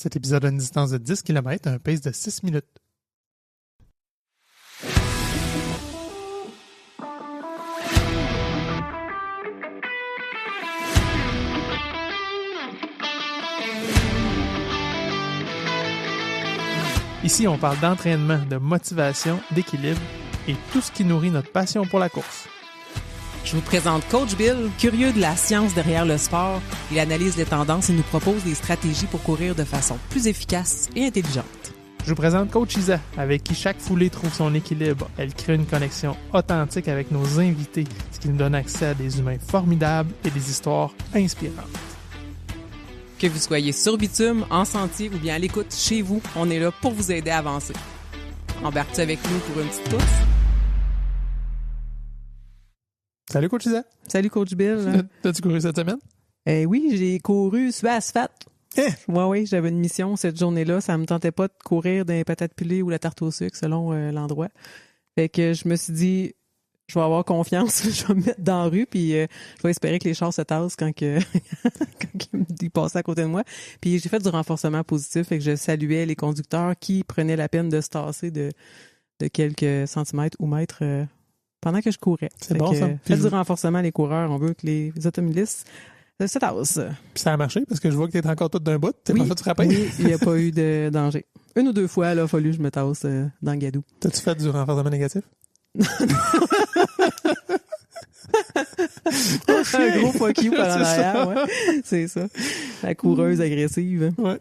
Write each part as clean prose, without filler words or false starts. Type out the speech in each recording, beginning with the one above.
Cet épisode a une distance de 10 km à un pace de 6 minutes. Ici, on parle d'entraînement, de motivation, d'équilibre et tout ce qui nourrit notre passion pour la course. Je vous présente Coach Bill, curieux de la science derrière le sport. Il analyse les tendances et nous propose des stratégies pour courir de façon plus efficace et intelligente. Je vous présente Coach Isa, avec qui chaque foulée trouve son équilibre. Elle crée une connexion authentique avec nos invités, ce qui nous donne accès à des humains formidables et des histoires inspirantes. Que vous soyez sur bitume, en sentier ou bien à l'écoute chez vous, on est là pour vous aider à avancer. Embarques-tu avec nous pour une petite course? Salut Coach Isa. Salut Coach Bill. T'as-tu couru cette semaine? Oui, j'ai couru sur l'asphalte. Eh! Oui, j'avais une mission cette journée-là. Ça me tentait pas de courir dans les patates pilées ou la tarte au sucre selon l'endroit. Fait que je me suis dit, je vais avoir confiance, je vais me mettre dans la rue, puis je vais espérer que les chars se tassent quand ils passaient à côté de moi. Puis j'ai fait du renforcement positif, fait que je saluais les conducteurs qui prenaient la peine de se tasser de quelques centimètres ou mètres pendant que je courais. C'est bon, ça. Faites du renforcement, les coureurs. On veut que les automobilistes se tassent. Puis ça a marché parce que je vois que t'es encore tout d'un bout. T'es pas fait frapper? Oui, il n'y a pas eu de danger. Une ou deux fois, il a fallu que je me tasse dans le gadou. T'as-tu fait du renforcement négatif? Un gros fuck you par en arrière, ouais. C'est ça. La coureuse agressive. Ouais.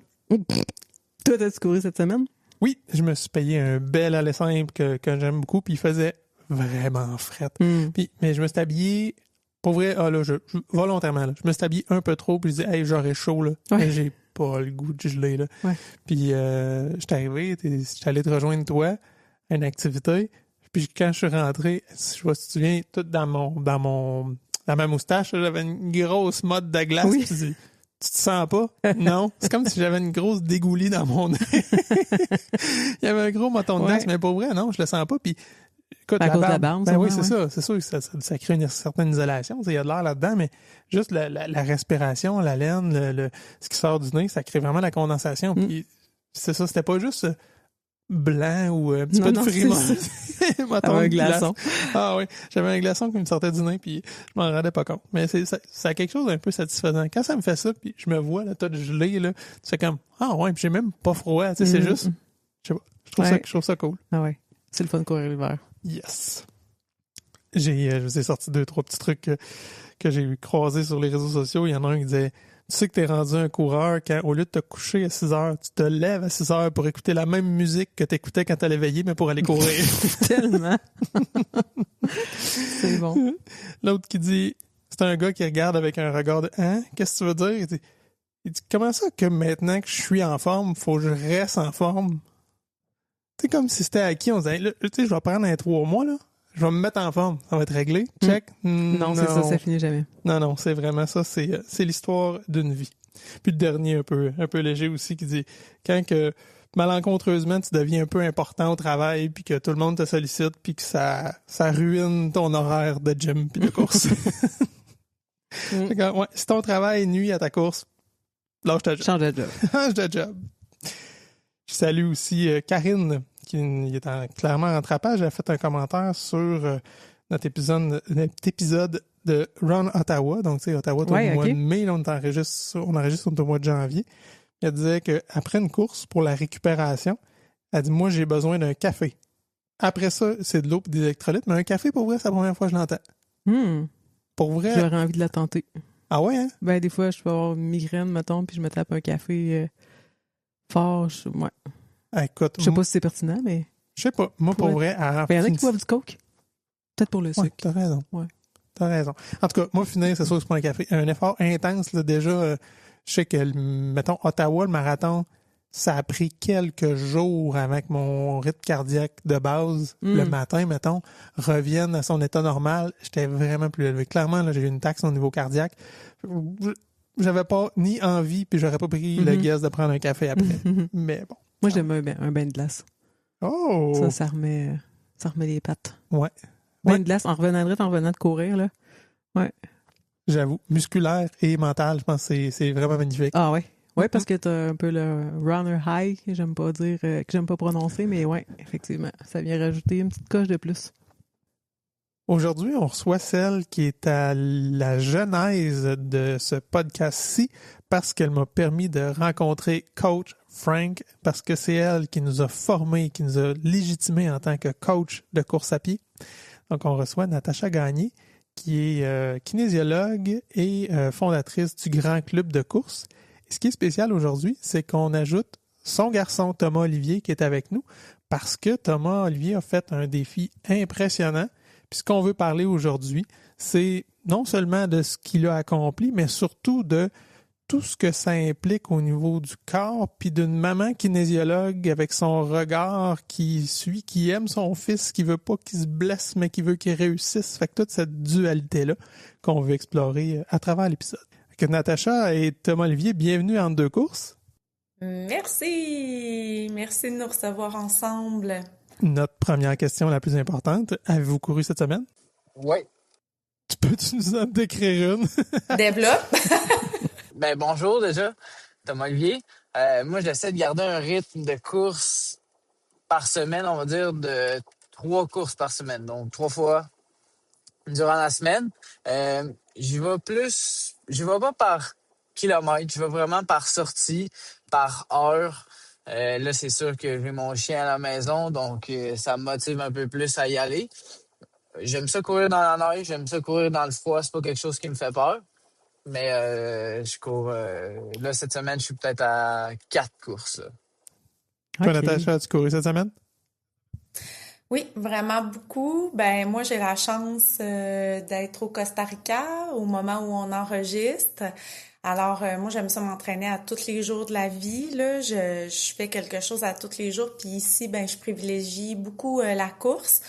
Toi, t'as-tu couru cette semaine? Oui, je me suis payé un bel aller simple que j'aime beaucoup, puis il faisait vraiment fret. Mais je me suis habillé, pour vrai, volontairement, là, je me suis habillé un peu trop, puis je disais, hey, j'aurais chaud, là. Ouais. Mais j'ai pas le goût de geler, là. Ouais. Puis j'étais arrivé, j'étais allé te rejoindre toi à une activité, puis quand je suis rentré, je sais pas si tu te souviens, tout dans ma moustache, là, j'avais une grosse motte de glace. Oui. Tu te sens pas? Non. C'est comme si j'avais une grosse dégoulie dans mon nez. Il y avait un gros moton de glace, mais pour vrai, non, je le sens pas. Puis, écoute, à cause de la barbe, ben oui, ouais. c'est ça. C'est sûr que ça crée une certaine isolation. Il y a de l'air là-dedans, mais juste la respiration, la laine, ce qui sort du nez, ça crée vraiment la condensation. Puis, c'est ça, c'était pas juste blanc ou un petit peu de frimose. Un glaçon. Ah oui, j'avais un glaçon qui me sortait du nez, puis je m'en rendais pas compte. Mais ça a quelque chose d'un peu satisfaisant. Quand ça me fait ça, puis je me vois, là, tout gelé, là, c'est comme, ah ouais, puis j'ai même pas froid, tu sais, c'est juste, je sais pas, je trouve ça cool. Ah ouais, c'est le fun de courir l'hiver. Yes. Je vous ai sorti 2-3 petits trucs que j'ai croisés sur les réseaux sociaux. Il y en a un qui disait, tu sais que t'es rendu un coureur quand, au lieu de te coucher à 6 heures, tu te lèves à 6 heures pour écouter la même musique que t'écoutais quand t'allais veiller, mais pour aller courir. Tellement. C'est bon. L'autre qui dit, c'est un gars qui regarde avec un regard de, hein? Qu'est-ce que tu veux dire? Il dit, comment ça que maintenant que je suis en forme, faut que je reste en forme? C'est comme si c'était acquis, on disait, là, tu sais, je vais prendre un 3 mois, là. Je vais me mettre en forme. Ça va être réglé. Check. Non, c'est ça finit jamais. Non, c'est vraiment ça. C'est l'histoire d'une vie. Puis le dernier, un peu léger aussi, qui dit, quand que malencontreusement, tu deviens un peu important au travail, puis que tout le monde te sollicite, puis que ça ruine ton horaire de gym puis de course. Ouais, si ton travail nuit à ta course, lâche ta job. Change de job. Change de job. Je salue aussi Karine, qui est clairement en rattrapage. Elle a fait un commentaire sur notre épisode de Run Ottawa. Donc, tu sais, Ottawa, au mois de mai, là, on enregistre au mois de janvier. Elle disait qu'après une course, pour la récupération, elle dit, moi, j'ai besoin d'un café. Après ça, c'est de l'eau et des électrolytes. Mais un café, pour vrai, c'est la première fois que je l'entends. Pour vrai. J'aurais envie de la tenter. Ah ouais, hein? Ben, des fois, je peux avoir une migraine, mettons, puis je me tape un café fort. Ouais. Écoute, je sais pas si c'est pertinent, mais. Je sais pas. Moi, pour vrai. Il y en a qui boivent du coke. Peut-être pour le sucre. Ouais, t'as raison. Ouais. T'as raison. En tout cas, moi, finir, c'est sûr que c'est pas un café. Un effort intense, là, déjà, je sais que, mettons, Ottawa, le marathon, ça a pris quelques jours avant que mon rythme cardiaque de base, le matin, mettons, revienne à son état normal. J'étais vraiment plus élevé. Clairement, là, j'ai eu une taxe au niveau cardiaque. J'avais pas ni envie, puis j'aurais pas pris le guess de prendre un café après. Mais bon. Moi, j'aime un bain de glace. Oh! Ça remet les pattes. Ouais. Bain de glace en revenant de courir, là. Ouais. J'avoue. Musculaire et mental, je pense que c'est vraiment magnifique. Ah ouais. Oui, parce que t'as un peu le runner high, que j'aime pas dire, que j'aime pas prononcer, mais ouais, effectivement, ça vient rajouter une petite coche de plus. Aujourd'hui, on reçoit celle qui est à la genèse de ce podcast-ci parce qu'elle m'a permis de rencontrer Coach Frank, parce que c'est elle qui nous a formés, qui nous a légitimés en tant que coach de course à pied. Donc, on reçoit Natacha Gagné, qui est kinésiologue et fondatrice du Grand Club de course. Et ce qui est spécial aujourd'hui, c'est qu'on ajoute son garçon Thomas Olivier qui est avec nous parce que Thomas Olivier a fait un défi impressionnant. Puis ce qu'on veut parler aujourd'hui, c'est non seulement de ce qu'il a accompli, mais surtout de tout ce que ça implique au niveau du corps, puis d'une maman kinésiologue avec son regard qui suit, qui aime son fils, qui veut pas qu'il se blesse, mais qui veut qu'il réussisse. Fait que toute cette dualité-là qu'on veut explorer à travers l'épisode. Fait que Natacha et Thomas Olivier, bienvenue en deux courses. Merci! Merci de nous recevoir ensemble. Notre première question la plus importante, avez-vous couru cette semaine? Oui. Peux-tu nous en décrire une? Développe! Ben bonjour déjà, Thomas Olivier. Moi, j'essaie de garder un rythme de course par semaine, on va dire, de 3 courses par semaine. Donc, 3 fois durant la semaine. Je vais pas par kilomètre, je vais vraiment par sortie, par heure. Là, c'est sûr que j'ai mon chien à la maison, donc ça me motive un peu plus à y aller. J'aime ça courir dans la neige, j'aime ça courir dans le froid, c'est pas quelque chose qui me fait peur. Mais je cours. Là, cette semaine, je suis peut-être à 4 courses. Là. Toi, Natacha, as-tu couru cette semaine? Oui, vraiment beaucoup. Ben moi, j'ai la chance d'être au Costa Rica au moment où on enregistre. Alors, moi, j'aime ça m'entraîner à tous les jours de la vie. Là, je fais quelque chose à tous les jours. Puis ici, ben, je privilégie beaucoup la course.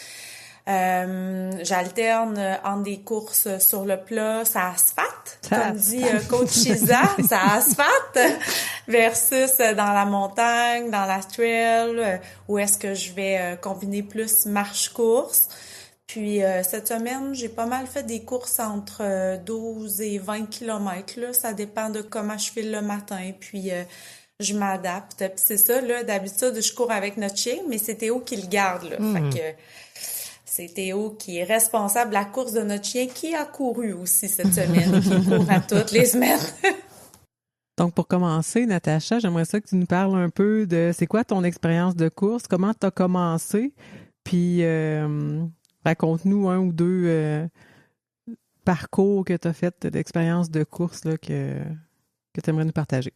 J'alterne entre des courses sur le plat, ça asphalte, comme dit Coach Chiza, ça asphalte, versus dans la montagne, dans la trail, où est-ce que je vais combiner plus marche-course. Puis cette semaine, j'ai pas mal fait des courses entre 12 et 20 kilomètres. Là, ça dépend de comment je file le matin. Puis je m'adapte. Puis c'est ça, là, d'habitude, je cours avec notre chien, mais c'est Théo qui le garde. Là. Fait que c'est Théo qui est responsable de la course de notre chien, qui a couru aussi cette semaine, qui court à toutes les semaines. Donc, pour commencer, Natacha, j'aimerais ça que tu nous parles un peu de c'est quoi ton expérience de course, comment tu as commencé, puis raconte-nous un ou deux parcours que tu as fait d'expérience de course là, que tu aimerais nous partager.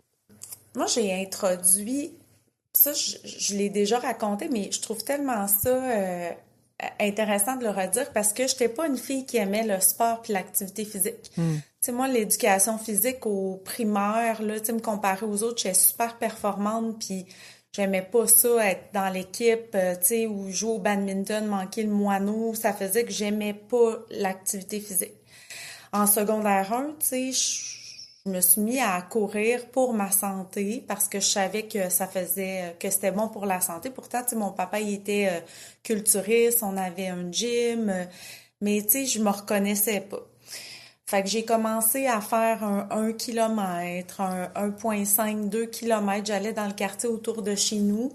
Moi, j'ai introduit, ça je l'ai déjà raconté, mais je trouve tellement ça intéressant de le redire parce que j'étais pas une fille qui aimait le sport puis l'activité physique. Tu sais, moi, l'éducation physique au primaire, là, tu sais, me comparer aux autres, j'étais super performante puis j'aimais pas ça, être dans l'équipe, tu sais, ou jouer au badminton, manquer le moineau. Ça faisait que j'aimais pas l'activité physique. En secondaire 1, tu sais, je me suis mis à courir pour ma santé parce que je savais que que c'était bon pour la santé. Pourtant, tu sais, mon papa, il était culturiste, on avait un gym, mais tu sais, je me reconnaissais pas. Fait que j'ai commencé à faire un 1 km, un 1,5, 2 km. J'allais dans le quartier autour de chez nous.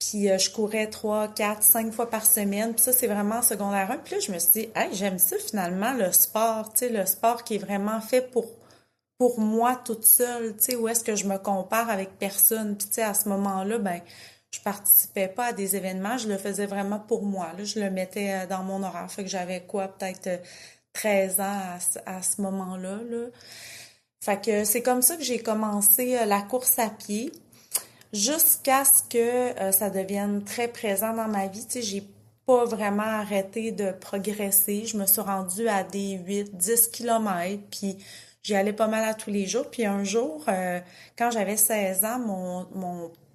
Puis je courais 3, 4, 5 fois par semaine. Puis ça, c'est vraiment en secondaire 1. Puis là, je me suis dit, hey, j'aime ça finalement, le sport. Tu sais, le sport qui est vraiment fait pour moi toute seule. Tu sais, où est-ce que je me compare avec personne. Puis tu sais, à ce moment-là, ben je participais pas à des événements. Je le faisais vraiment pour moi. Là, je le mettais dans mon horaire. Fait que j'avais quoi, peut-être 13 ans à ce moment-là. Là. Fait que c'est comme ça que j'ai commencé la course à pied jusqu'à ce que ça devienne très présent dans ma vie. Tu sais, j'ai pas vraiment arrêté de progresser. Je me suis rendue à des 8-10 kilomètres, puis j'y allais pas mal à tous les jours. Puis un jour, quand j'avais 16 ans,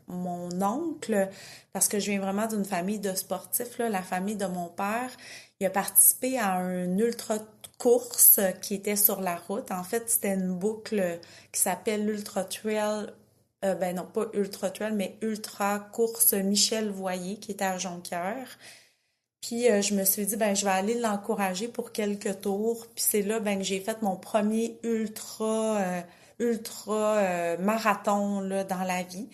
mon oncle, parce que je viens vraiment d'une famille de sportifs, là, la famille de mon père, il a participé à un ultra-course qui était sur la route. En fait, c'était une boucle qui s'appelle l'Ultra Trail. Ben non, pas Ultra Trail, mais Ultra Course Michel Voyer, qui était à Jonquière. Puis je me suis dit, ben je vais aller l'encourager pour quelques tours. Puis c'est là ben que j'ai fait mon premier ultra ultra marathon là, dans la vie.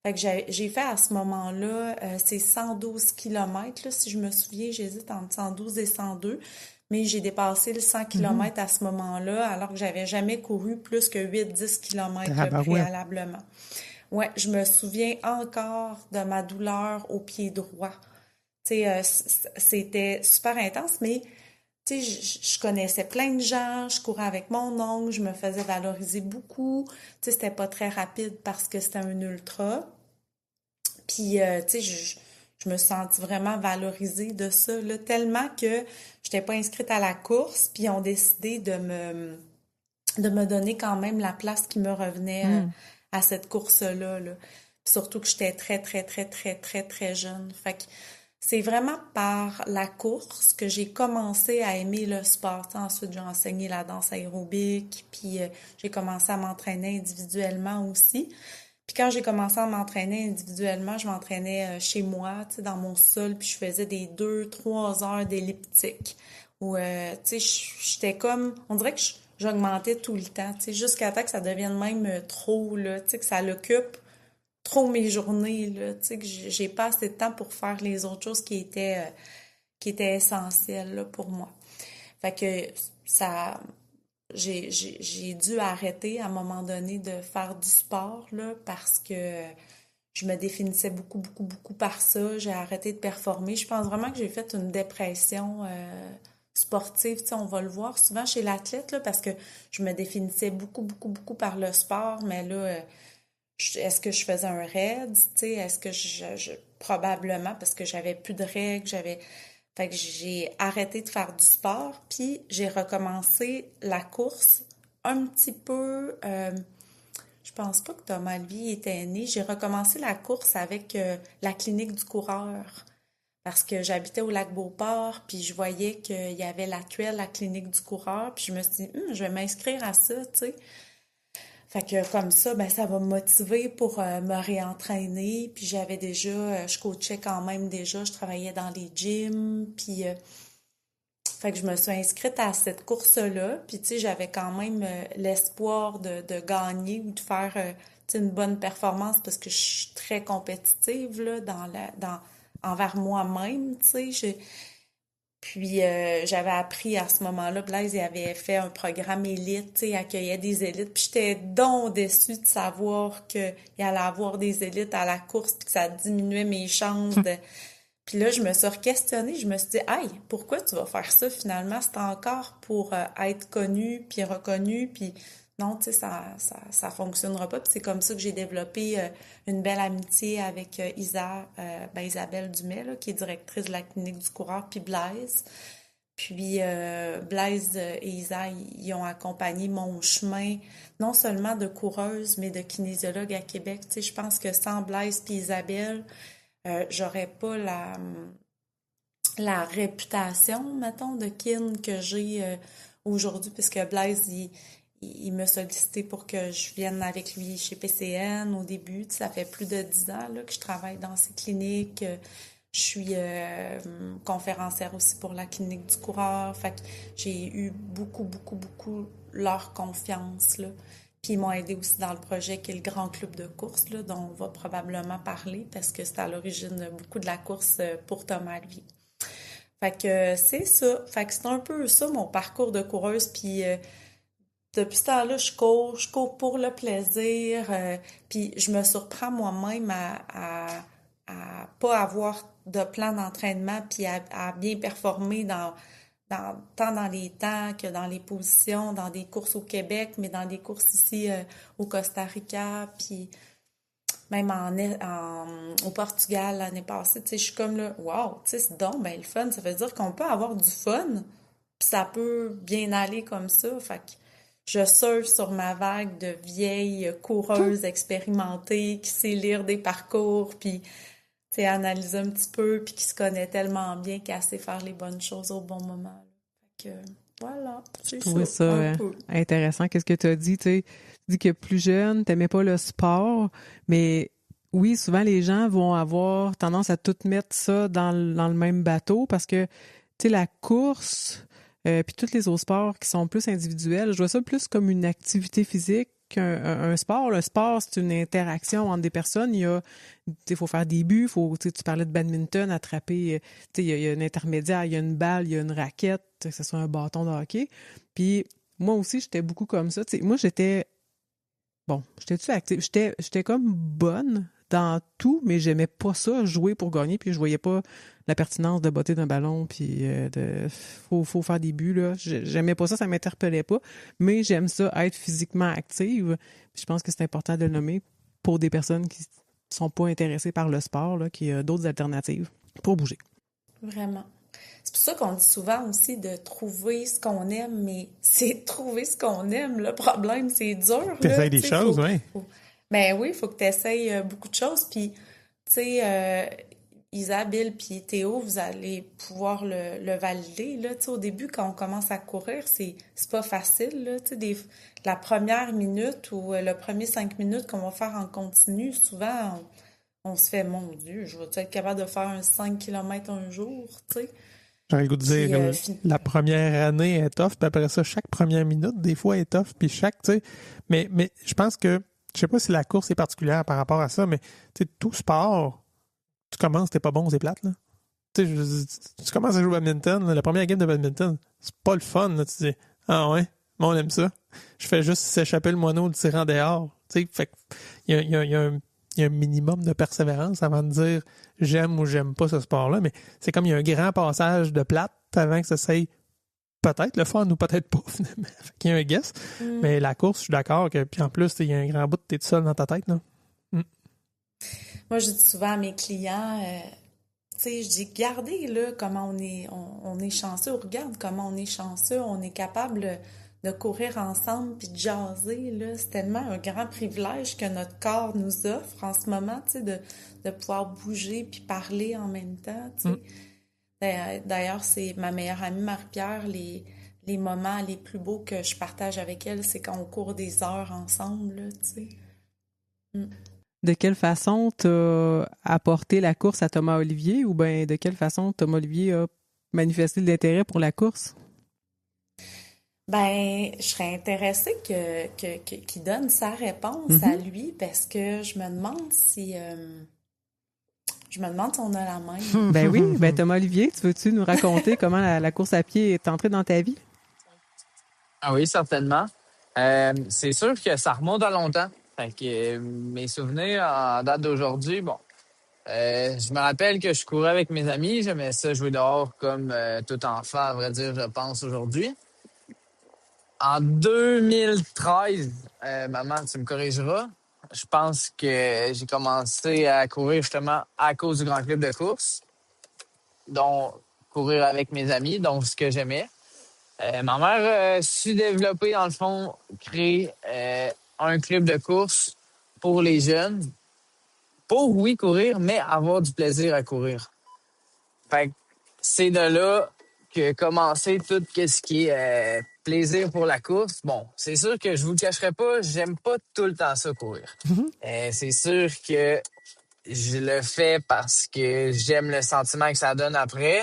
Fait que j'ai fait à ce moment-là, c'est 112 km, là, si je me souviens, j'hésite entre 112 et 102, mais j'ai dépassé le 100 km à ce moment-là, alors que j'avais jamais couru plus que 8-10 km préalablement. Ouais, je me souviens encore de ma douleur au pied droit. Tu sais, c'était super intense, mais tu sais, je connaissais plein de gens, je courais avec mon oncle, je me faisais valoriser beaucoup. Tu sais, c'était pas très rapide parce que c'était un ultra. Puis, tu sais, je me suis sentie vraiment valorisée de ça, là, tellement que j'étais pas inscrite à la course, puis ils ont décidé de me donner quand même la place qui me revenait à cette course-là, là. Puis surtout que j'étais très, très, très, très, très, très jeune. Fait que c'est vraiment par la course que j'ai commencé à aimer le sport. T'sais, ensuite, j'ai enseigné la danse aérobique, puis j'ai commencé à m'entraîner individuellement aussi. Puis quand j'ai commencé à m'entraîner individuellement, je m'entraînais chez moi, tu sais, dans mon sol, puis je faisais des 2-3 heures d'elliptique. Où, tu sais, j'étais comme... On dirait que j'augmentais tout le temps, tu sais, jusqu'à temps que ça devienne même trop, là, tu sais, que ça l'occupe trop mes journées, là, tu sais, que j'ai pas assez de temps pour faire les autres choses qui étaient essentielles, là, pour moi. Fait que ça... J'ai dû arrêter à un moment donné de faire du sport, là, parce que je me définissais beaucoup, beaucoup, beaucoup par ça. J'ai arrêté de performer. Je pense vraiment que j'ai fait une dépression sportive. Tu sais, on va le voir souvent chez l'athlète, là, parce que je me définissais beaucoup, beaucoup, beaucoup par le sport. Mais là, est-ce que je faisais un raid? Tu sais, est-ce que probablement, parce que j'avais plus de règles, Fait que j'ai arrêté de faire du sport, puis j'ai recommencé la course un petit peu... je pense pas que Thomas Alvi était né. J'ai recommencé la course avec la clinique du coureur parce que j'habitais au Lac-Beauport, puis je voyais qu'il y avait la clinique du coureur, puis je me suis dit, je vais m'inscrire à ça, tu sais. Fait que comme ça, ben ça va me motiver pour me réentraîner. Puis j'avais déjà, je coachais quand même déjà, je travaillais dans les gyms. Puis fait que je me suis inscrite à cette course-là. Puis tu sais, j'avais quand même l'espoir de gagner ou de faire tu sais, une bonne performance parce que je suis très compétitive là, envers moi-même. Tu sais, puis j'avais appris à ce moment-là, Blaise il avait fait un programme élite, tu sais, il accueillait des élites. Puis j'étais donc déçue de savoir qu'il allait avoir des élites à la course puis que ça diminuait mes chances de... Puis là, je me suis re-questionnée, je me suis dit, hey, pourquoi tu vas faire ça finalement? C'est encore pour être connu puis reconnu, puis non, tu sais, ça fonctionnera pas. Puis c'est comme ça que j'ai développé une belle amitié avec Isabelle Dumais, là, qui est directrice de la clinique du coureur, puis Blaise. Puis Blaise et Isa, ils ont accompagné mon chemin, non seulement de coureuse, mais de kinésiologue à Québec. Tu sais, je pense que sans Blaise puis Isabelle, j'aurais pas la réputation, mettons, de kin que j'ai aujourd'hui, puisque Blaise, il m'a sollicité pour que je vienne avec lui chez PCN au début. Ça fait plus de 10 ans là, que je travaille dans ces cliniques. Je suis conférencière aussi pour la clinique du coureur. Fait que j'ai eu beaucoup, beaucoup, beaucoup leur confiance, là. Puis ils m'ont aidé aussi dans le projet qui est le Grand Club de course, là, dont on va probablement parler parce que c'est à l'origine beaucoup de la course pour Thomas Alvi. Fait que c'est ça. Fait que c'est un peu ça mon parcours de coureuse. Puis depuis ce temps-là, je cours pour le plaisir. Puis je me surprends moi-même à pas avoir de plan d'entraînement puis à bien performer tant dans les temps que dans les positions, dans des courses au Québec, mais dans des courses ici au Costa Rica, puis même au Portugal l'année passée. Tu sais, je suis comme là, wow, tu sais, c'est donc ben le fun. Ça veut dire qu'on peut avoir du fun, puis ça peut bien aller comme ça. Fait que je surfe sur ma vague de vieilles coureuses expérimentées qui sait lire des parcours, puis tu sais, analyser un petit peu, puis qui se connaît tellement bien qu'elle sait faire les bonnes choses au bon moment. Fait que, voilà, c'est ça. Je trouvais ça intéressant. Qu'est-ce que tu as dit? Tu dis que plus jeune, tu n'aimais pas le sport, mais oui, souvent les gens vont avoir tendance à tout mettre ça dans le même bateau parce que, tu sais, la course, puis tous les autres sports qui sont plus individuels, je vois ça plus comme une activité physique qu'un sport. Le sport, c'est une interaction entre des personnes. Il faut faire des buts, tu parlais de badminton, attraper, il y a un intermédiaire, il y a une balle, il y a une raquette, que ce soit un bâton de hockey. Puis moi aussi, j'étais beaucoup comme ça. Moi, j'étais-tu active? J'étais comme bonne dans tout, mais j'aimais pas ça, jouer pour gagner, puis je voyais pas la pertinence de botter d'un ballon, puis faut faire des buts, là. J'aimais pas ça, ça m'interpellait pas, mais j'aime ça, être physiquement active. Puis je pense que c'est important de le nommer pour des personnes qui sont pas intéressées par le sport, là, qui a d'autres alternatives pour bouger. Vraiment. C'est pour ça qu'on dit souvent aussi de trouver ce qu'on aime, mais c'est trouver ce qu'on aime. Le problème, c'est dur. T'essayes des choses, oui. Ben oui, il faut que tu essayes beaucoup de choses. Puis, tu sais, Isabelle puis Théo, vous allez pouvoir le valider. Là. Tu sais, au début, quand on commence à courir, c'est pas facile. Là. Tu sais, la première minute ou le premier 5 minutes qu'on va faire en continu, souvent, on se fait, mon Dieu, je vais-tu être capable de faire un 5 km un jour, tu sais? J'aurais le goût de dire, la première année est tough, puis après ça, chaque première minute, des fois, est tough, puis tu sais. Mais je pense que, je sais pas si la course est particulière par rapport à ça, mais tu sais, tout sport, tu commences, t'es pas bon, c'est plate, là. Tu sais, tu commences à jouer au badminton, là, la première game de badminton, c'est pas le fun, là. Tu dis, ah ouais, bon, on aime ça. Je fais juste s'échapper le moineau, le tirant dehors. Tu sais, fait il y a un minimum de persévérance avant de dire j'aime ou j'aime pas ce sport-là, mais c'est comme il y a un grand passage de plate avant que ça soit peut-être le fun ou peut-être pas, finalement. Fait qu'il y a un guess. Mais la course, je suis d'accord que, puis en plus, il y a un grand bout de t'es tout seul dans ta tête, là. Moi, je dis souvent à mes clients, tu sais, je dis, regardez, là, comment on est chanceux, regarde comment on est chanceux, on est capable de courir ensemble puis de jaser, là. C'est tellement un grand privilège que notre corps nous offre en ce moment, tu sais, de pouvoir bouger puis parler en même temps, tu sais. D'ailleurs, c'est ma meilleure amie Marie-Pierre, les moments les plus beaux que je partage avec elle, c'est quand on court des heures ensemble, là, tu sais. De quelle façon t'as apporté la course à Thomas Olivier ou bien de quelle façon Thomas Olivier a manifesté de l'intérêt pour la course? Ben, je serais intéressée qu'il donne sa réponse à lui parce que je me demande si on a la même. Ben oui, ben Thomas Olivier, veux-tu nous raconter comment la course à pied est entrée dans ta vie? Ah oui, certainement. C'est sûr que ça remonte à longtemps. Fait que mes souvenirs en date d'aujourd'hui, bon. Je me rappelle que je courais avec mes amis. J'aimais ça jouer dehors comme tout enfant, à vrai dire, je pense, aujourd'hui. En 2013, maman, tu me corrigeras, je pense que j'ai commencé à courir justement à cause du Grand Club de course, donc courir avec mes amis, donc ce que j'aimais. Ma mère a su développer, dans le fond, créer un club de course pour les jeunes, pour, oui, courir, mais avoir du plaisir à courir. Fait que c'est de là que commencer tout ce qui est plaisir pour la course. Bon, c'est sûr que je vous le cacherai pas, j'aime pas tout le temps ça courir. C'est sûr que je le fais parce que j'aime le sentiment que ça donne après.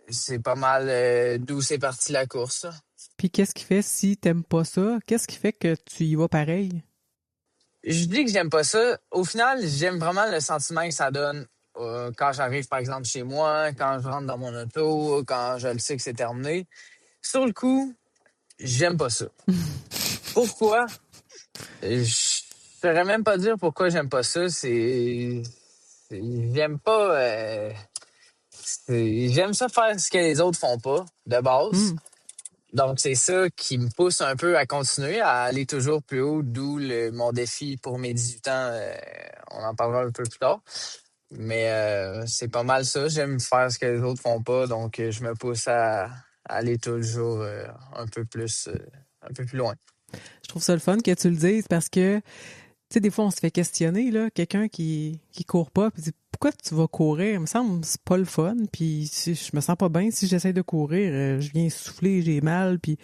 C'est pas mal d'où c'est parti la course. Puis qu'est-ce qui fait si t'aimes pas ça? Qu'est-ce qui fait que tu y vas pareil? Je dis que j'aime pas ça. Au final, j'aime vraiment le sentiment que ça donne quand j'arrive, par exemple, chez moi, quand je rentre dans mon auto, quand je le sais que c'est terminé. Sur le coup, j'aime pas ça. Pourquoi? Je saurais même pas dire pourquoi j'aime pas ça. J'aime pas... J'aime ça faire ce que les autres font pas, de base. Donc, c'est ça qui me pousse un peu à continuer, à aller toujours plus haut, d'où mon défi pour mes 18 ans. On en parlera un peu plus tard. Mais c'est pas mal ça. J'aime faire ce que les autres font pas, donc je me pousse à aller toujours un peu plus loin. Je trouve ça le fun que tu le dises parce que, tu sais, des fois, on se fait questionner, là, quelqu'un qui court pas, puis dit pourquoi tu vas courir? Il me semble que c'est pas le fun, puis si je me sens pas bien si j'essaie de courir, je viens souffler, j'ai mal, puis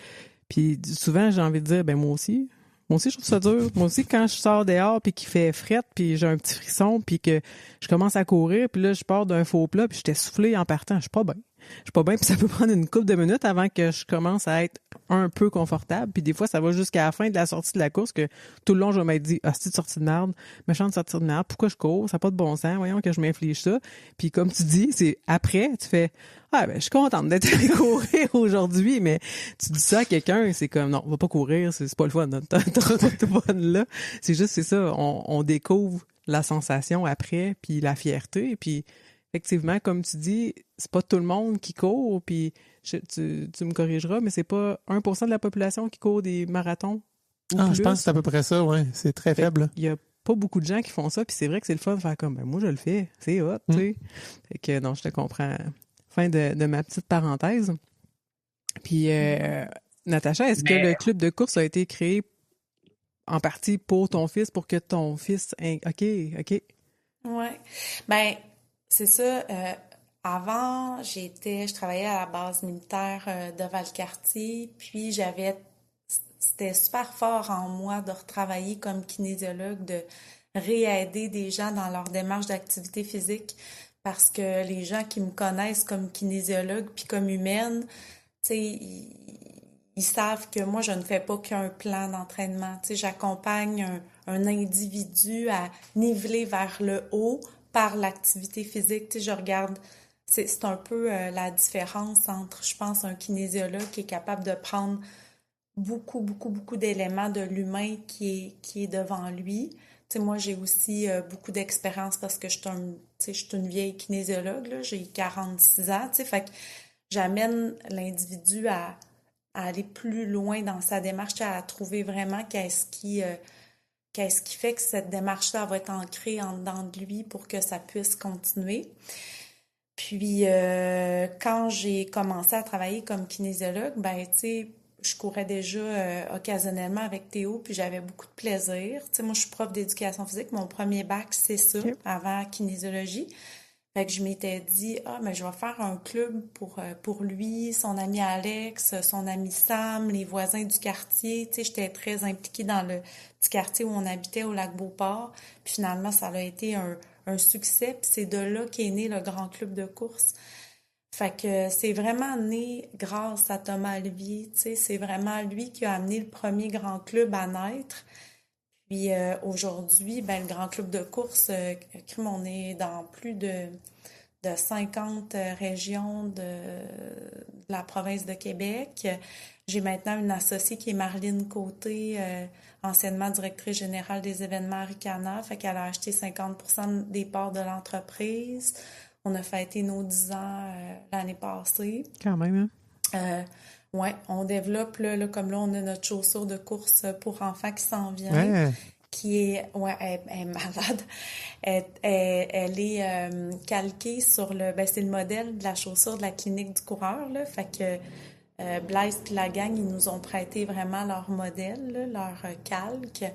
souvent j'ai envie de dire ben moi aussi je trouve ça dur. Moi aussi, quand je sors dehors puis qu'il fait frette, puis j'ai un petit frisson, puis que je commence à courir, puis là je pars d'un faux plat, puis j'étais soufflé en partant, je suis pas bien. je suis pas bien, puis ça peut prendre une couple de minutes avant que je commence à être un peu confortable. Puis des fois, ça va jusqu'à la fin de la sortie de la course que tout le long, je vais m'être dit, ah, c'est une sortie de merde, méchante sortie de merde, pourquoi je cours? Ça n'a pas de bon sens, voyons que je m'inflige ça. Puis comme tu dis, c'est après, tu fais, ah, ben, je suis contente d'être allée courir aujourd'hui, mais tu dis ça à quelqu'un, c'est comme, non, on va pas courir, c'est pas le fun, t'as pas de fun là. C'est juste, c'est ça, on découvre la sensation après, puis la fierté, puis effectivement, comme tu dis, c'est pas tout le monde qui court, puis tu me corrigeras, mais c'est pas 1% de la population qui court des marathons ou plus. Je pense que c'est à peu près ça, ouais. C'est très faible. Il y a pas beaucoup de gens qui font ça, puis c'est vrai que c'est le fun de faire comme, ben moi je le fais, c'est hot, tu sais. Fait que non, je te comprends. Fin de ma petite parenthèse. Puis, Natacha, est-ce que le club de course a été créé en partie pour ton fils, pour que ton fils... OK. Ouais. Ben, c'est ça. Avant, je travaillais à la base militaire de Valcartier, puis c'était super fort en moi de retravailler comme kinésiologue, de réaider des gens dans leur démarche d'activité physique, parce que les gens qui me connaissent comme kinésiologue puis comme humaine, tu sais, ils savent que moi, je ne fais pas qu'un plan d'entraînement. Tu sais, j'accompagne un individu à niveler vers le haut par l'activité physique. Tu sais, je regarde, c'est un peu la différence entre, je pense, un kinésiologue qui est capable de prendre beaucoup d'éléments de l'humain qui est devant lui. Tu sais, moi, j'ai aussi beaucoup d'expérience parce que je suis une vieille kinésiologue, là, j'ai 46 ans, tu sais, fait que j'amène l'individu à aller plus loin dans sa démarche, à trouver vraiment qu'est-ce qui fait que cette démarche-là va être ancrée en dedans de lui pour que ça puisse continuer. Puis, quand j'ai commencé à travailler comme kinésiologue, ben, tu sais, je courais déjà occasionnellement avec Théo, puis j'avais beaucoup de plaisir. Tu sais, moi, je suis prof d'éducation physique. Mon premier bac, c'est ça, avant kinésiologie. Fait que je m'étais dit, mais je vais faire un club pour lui, son ami Alex, son ami Sam, les voisins du quartier. Tu sais, j'étais très impliquée dans le petit quartier où on habitait au Lac-Beauport. Puis finalement, ça a été un succès. Puis c'est de là qu'est né le grand club de course. Fait que c'est vraiment né grâce à Thomas Olivier. Tu sais, c'est vraiment lui qui a amené le premier grand club à naître. Puis aujourd'hui, ben, le grand club de course, on est dans plus de 50 régions de la province de Québec. J'ai maintenant une associée qui est Marlene Côté, anciennement directrice générale des événements Ricana. Fait qu'elle a acheté 50% des parts de l'entreprise. On a fêté nos 10 ans l'année passée. Quand même, hein? Ouais, on développe, là, comme là, on a notre chaussure de course pour enfants qui s'en vient, qui est, elle est malade. Elle est calquée sur c'est le modèle de la chaussure de la clinique du coureur, là. Fait que Blaise et la gang, ils nous ont prêté vraiment leur modèle, là, leur calque.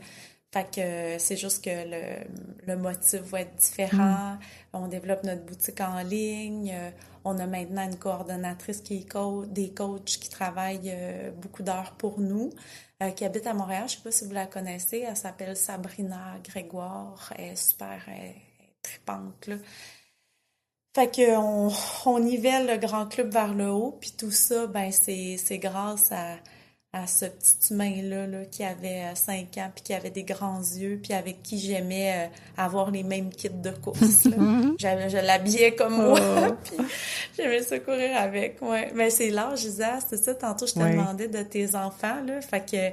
Fait que c'est juste que le motif va être différent. On développe notre boutique en ligne. On a maintenant une coordonnatrice qui est des coachs qui travaillent beaucoup d'heures pour nous, qui habite à Montréal. Je sais pas si vous la connaissez. Elle s'appelle Sabrina Grégoire. Elle est super, elle est tripante, là. Fait que on nivelle le grand club vers le haut. Puis tout ça, ben c'est grâce à ce petit humain-là là, qui avait 5 ans, puis qui avait des grands yeux, puis avec qui j'aimais avoir les mêmes kits de course. Là. Je l'habillais comme moi, puis j'aimais ça courir avec. Ouais. Mais c'est l'âge, Isa, c'est ça. Tantôt, je te demandais de tes enfants. Là, fait que,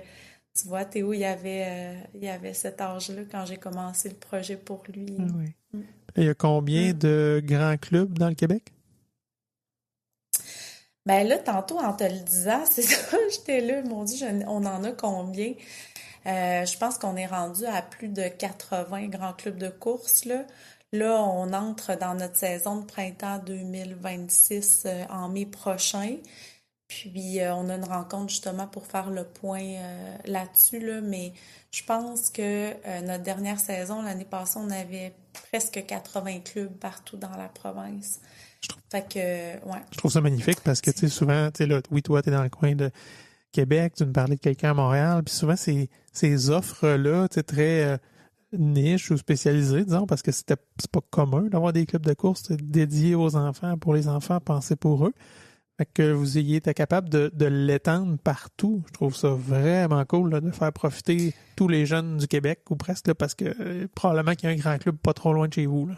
tu vois, Théo, il y avait cet âge-là quand j'ai commencé le projet pour lui. Oui. Il y a combien de grands clubs dans le Québec? Ben là, tantôt, en te le disant, c'est ça, j'étais là, mon Dieu, on en a combien? Je pense qu'on est rendu à plus de 80 grands clubs de course, là. Là, on entre dans notre saison de printemps 2026 en mai prochain. Puis, on a une rencontre justement pour faire le point là-dessus, là. Mais je pense que notre dernière saison, l'année passée, on avait presque 80 clubs partout dans la province. Fait que, Je trouve ça magnifique parce que, tu sais, souvent, tu sais, là, oui, toi, t'es dans le coin de Québec, tu me parlais de quelqu'un à Montréal, puis souvent, ces offres-là, tu sais, très niche ou spécialisé, disons, parce que c'est pas commun d'avoir des clubs de course dédiés aux enfants, pour les enfants, pensés pour eux. Fait que vous ayez été capable de l'étendre partout. Je trouve ça vraiment cool là, de faire profiter tous les jeunes du Québec, ou presque, là, parce que probablement qu'il y a un grand club pas trop loin de chez vous. Là.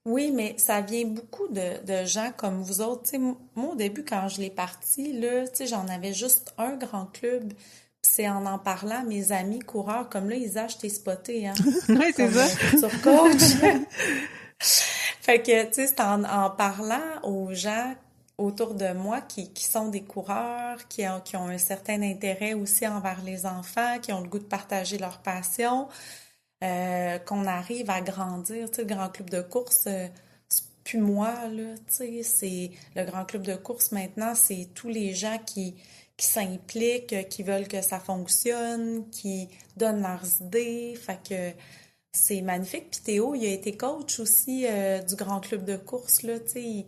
Oui, mais ça vient beaucoup de gens comme vous autres. Tu sais, moi, au début, quand je l'ai parti, là, tu sais, j'en avais juste un grand club. Puis c'est en parlant à mes amis coureurs, comme là, Isa, je t'ai spoté, hein, Oui, c'est comme ça. futur coach. Fait que, tu sais, c'est en parlant aux gens autour de moi qui sont des coureurs, qui ont un certain intérêt aussi envers les enfants, qui ont le goût de partager leur passion, qu'on arrive à grandir. Tu sais, le grand club de course, c'est plus moi, là, tu sais, c'est le grand club de course maintenant, c'est tous les gens qui s'impliquent, qui veulent que ça fonctionne, qui donnent leurs idées. Fait que c'est magnifique. Puis Théo, il a été coach aussi du grand club de course, là, tu sais.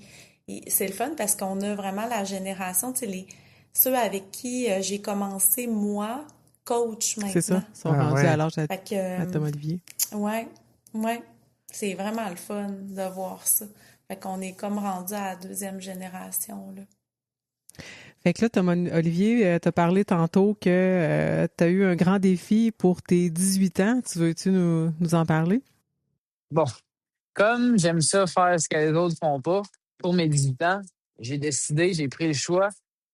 C'est le fun parce qu'on a vraiment la génération, tu sais, ceux avec qui j'ai commencé, moi, coach C'est ça. maintenant. Ils sont rendus ouais. à l'âge Fait que, à Thomas Olivier. ouais, ouais. C'est vraiment le fun de voir ça. Fait qu'on est comme rendu à la deuxième génération, là. Fait que là, Thomas Olivier, t'as parlé tantôt que t'as eu un grand défi pour tes 18 ans. Tu veux-tu nous en parler? Bon, comme j'aime ça faire ce que les autres font pas, pour mes 18 ans, j'ai pris le choix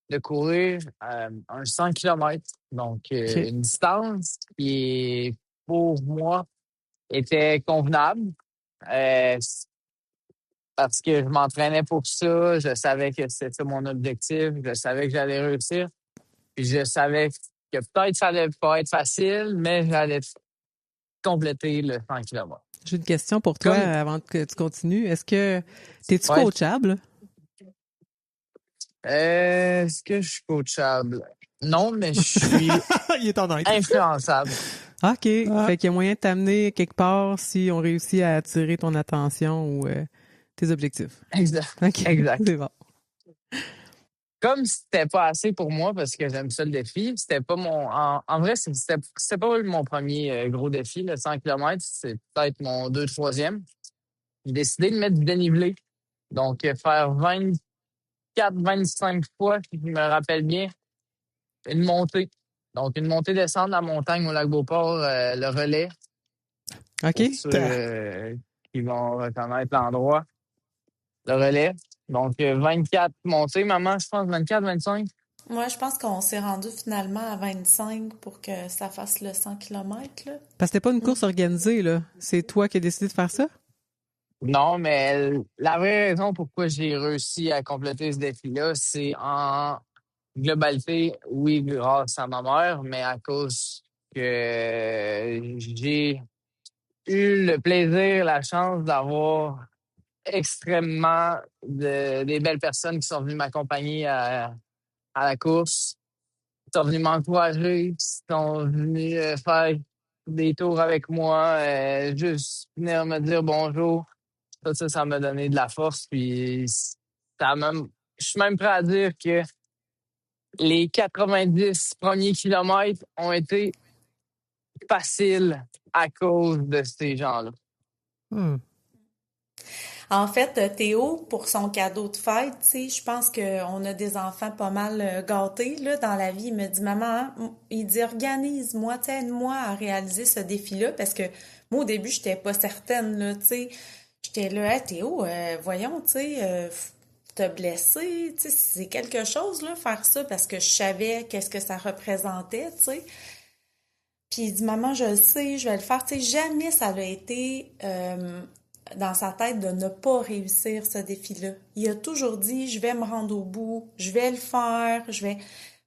de courir un 100 km. Donc, OK. une distance qui, pour moi, était convenable. Euh, Parce que je m'entraînais pour ça, je savais que c'était mon objectif, je savais que j'allais réussir, puis je savais que peut-être ça allait pas être facile, mais j'allais compléter le 100 km. J'ai une question pour toi Comme, avant que tu continues. T'es-tu ouais, coachable? est-ce que je suis coachable? Non, mais je suis Il est honnête. influençable. OK. Ah. Fait qu'il y a moyen de t'amener quelque part si on réussit à attirer ton attention ou tes objectifs. Exact. OK. Exact. C'est bon. Comme c'était pas assez pour moi parce que j'aime ça le défi, c'était pas en vrai, c'était pas mon premier gros défi, le 100 km, c'est peut-être mon 2e, 3e. J'ai décidé de mettre du dénivelé. Donc, faire 24, 25 fois, si je me rappelle bien, une montée. Donc, une montée-descente de la montagne au lac Beauport, le relais, OK. pour ceux qui vont reconnaître l'endroit. Le relais. Donc, 24 montées, maman, je pense, 24, 25. Moi, je pense qu'on s'est rendu finalement à 25 pour que ça fasse le 100 km, là. Parce que c'était pas une course organisée, là. C'est toi qui as décidé de faire ça? Non, mais la vraie raison pourquoi j'ai réussi à compléter ce défi-là, c'est en globalité, oui, grâce à ma mère, mais à cause que j'ai eu le plaisir, la chance d'avoir extrêmement des belles personnes qui sont venues m'accompagner à la course, qui sont venues m'encourager, qui sont venues faire des tours avec moi, juste venir me dire bonjour. Ça m'a donné de la force. Puis je suis même prêt à dire que les 90 premiers kilomètres ont été faciles à cause de ces gens-là. Hmm. En fait, Théo, pour son cadeau de fête, tu sais, je pense qu'on a des enfants pas mal gâtés là, dans la vie. Il me dit, maman, hein, il dit, organise-moi, tu sais, aide-moi à réaliser ce défi-là, parce que moi, au début, j'étais pas certaine, là, tu sais. J'étais là, hey, Théo, voyons, tu sais, te blesser, tu sais, c'est quelque chose, là, faire ça, parce que je savais qu'est-ce que ça représentait, tu sais. Puis il dit, maman, je le sais, je vais le faire. Tu sais, jamais ça a été dans sa tête de ne pas réussir ce défi-là. Il a toujours dit, je vais me rendre au bout, je vais le faire, je vais...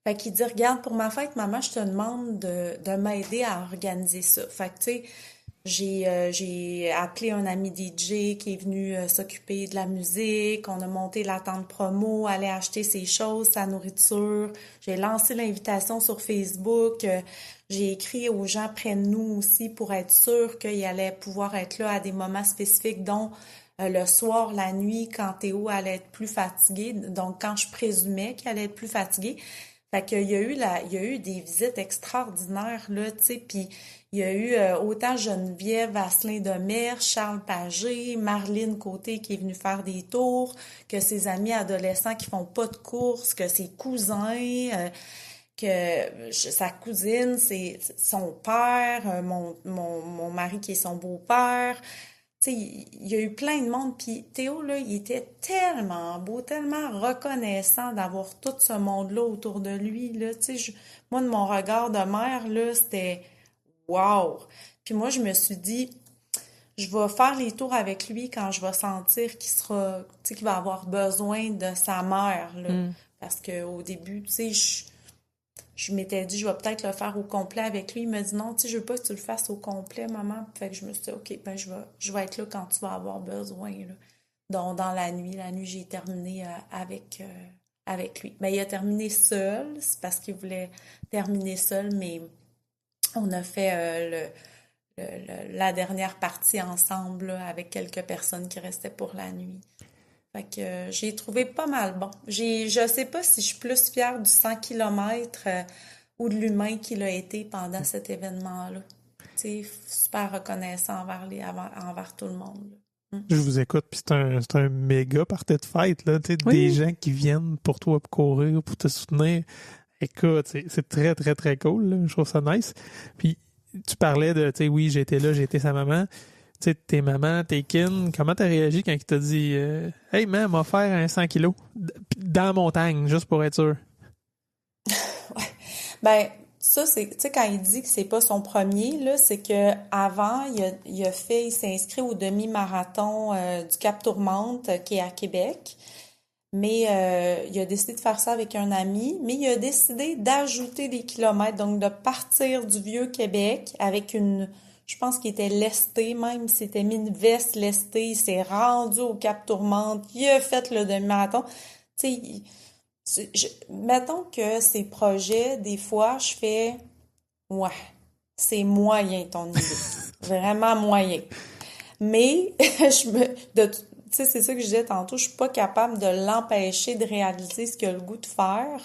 Fait qu'il dit, regarde, pour ma fête, maman, je te demande de m'aider à organiser ça. Fait que, tu sais, j'ai appelé un ami DJ qui est venu s'occuper de la musique. On a monté la tente promo, aller acheter ses choses, sa nourriture. J'ai lancé l'invitation sur Facebook. J'ai écrit aux gens près de nous aussi pour être sûr qu'ils allaient pouvoir être là à des moments spécifiques, dont le soir, la nuit, quand Théo allait être plus fatigué. Donc, quand je présumais qu'il allait être plus fatigué. Fait qu'il y a eu il y a eu des visites extraordinaires, là, tu sais, puis il y a eu autant Geneviève Vasselin de Mer, Charles Pagé, Marlene Côté qui est venue faire des tours, que ses amis adolescents qui font pas de courses, que ses cousins, sa cousine, c'est son père, mon mari qui est son beau-père. Tu sais, il y a eu plein de monde. Puis Théo, là, il était tellement beau, tellement reconnaissant d'avoir tout ce monde-là autour de lui, là. Tu sais, moi, de mon regard de mère, là, c'était wow! Puis moi, je me suis dit, je vais faire les tours avec lui quand je vais sentir qu'il sera, tu sais, qu'il va avoir besoin de sa mère, là. Parce qu'au début, tu sais, je m'étais dit, je vais peut-être le faire au complet avec lui. Il m'a dit, non, tu sais, je veux pas que tu le fasses au complet, maman. Fait que je me suis dit, OK, ben, je vais être là quand tu vas avoir besoin, là. Donc, dans la nuit, j'ai terminé avec lui. Ben, il a terminé seul, c'est parce qu'il voulait terminer seul, mais on a fait la dernière partie ensemble, là, avec quelques personnes qui restaient pour la nuit. Fait que j'ai trouvé pas mal bon. Je sais pas si je suis plus fière du 100 km ou de l'humain qu'il a été pendant cet événement-là. Tu sais, super reconnaissant envers tout le monde, là. Je vous écoute, puis c'est un méga party de fête, là, tu sais, Oui. des gens qui viennent pour toi, pour courir, pour te soutenir. Écoute, c'est très, très, très cool, là. Je trouve ça nice. Puis, tu parlais de, tu sais, oui, j'étais là, j'ai été sa maman. Tu sais, tes mamans, tes kin, comment t'as réagi quand il t'a dit Hey, man, m'a faire un 100 kilos dans la montagne, juste pour être sûr? Ouais. Ben, ça, c'est, tu sais, quand il dit que c'est pas son premier, là, c'est que avant, il s'est inscrit au demi-marathon du Cap Tourmente, qui est à Québec. Mais il a décidé de faire ça avec un ami, mais il a décidé d'ajouter des kilomètres, donc de partir du Vieux-Québec avec je pense qu'il était lesté même, il s'était mis une veste lestée, il s'est rendu au Cap Tourmente, il a fait le demi-marathon. Tu sais, mettons que ces projets, des fois, je fais, ouais, c'est moyen ton idée, vraiment moyen. Mais tu sais, c'est ça que je disais tantôt, je suis pas capable de l'empêcher de réaliser ce qu'il a le goût de faire.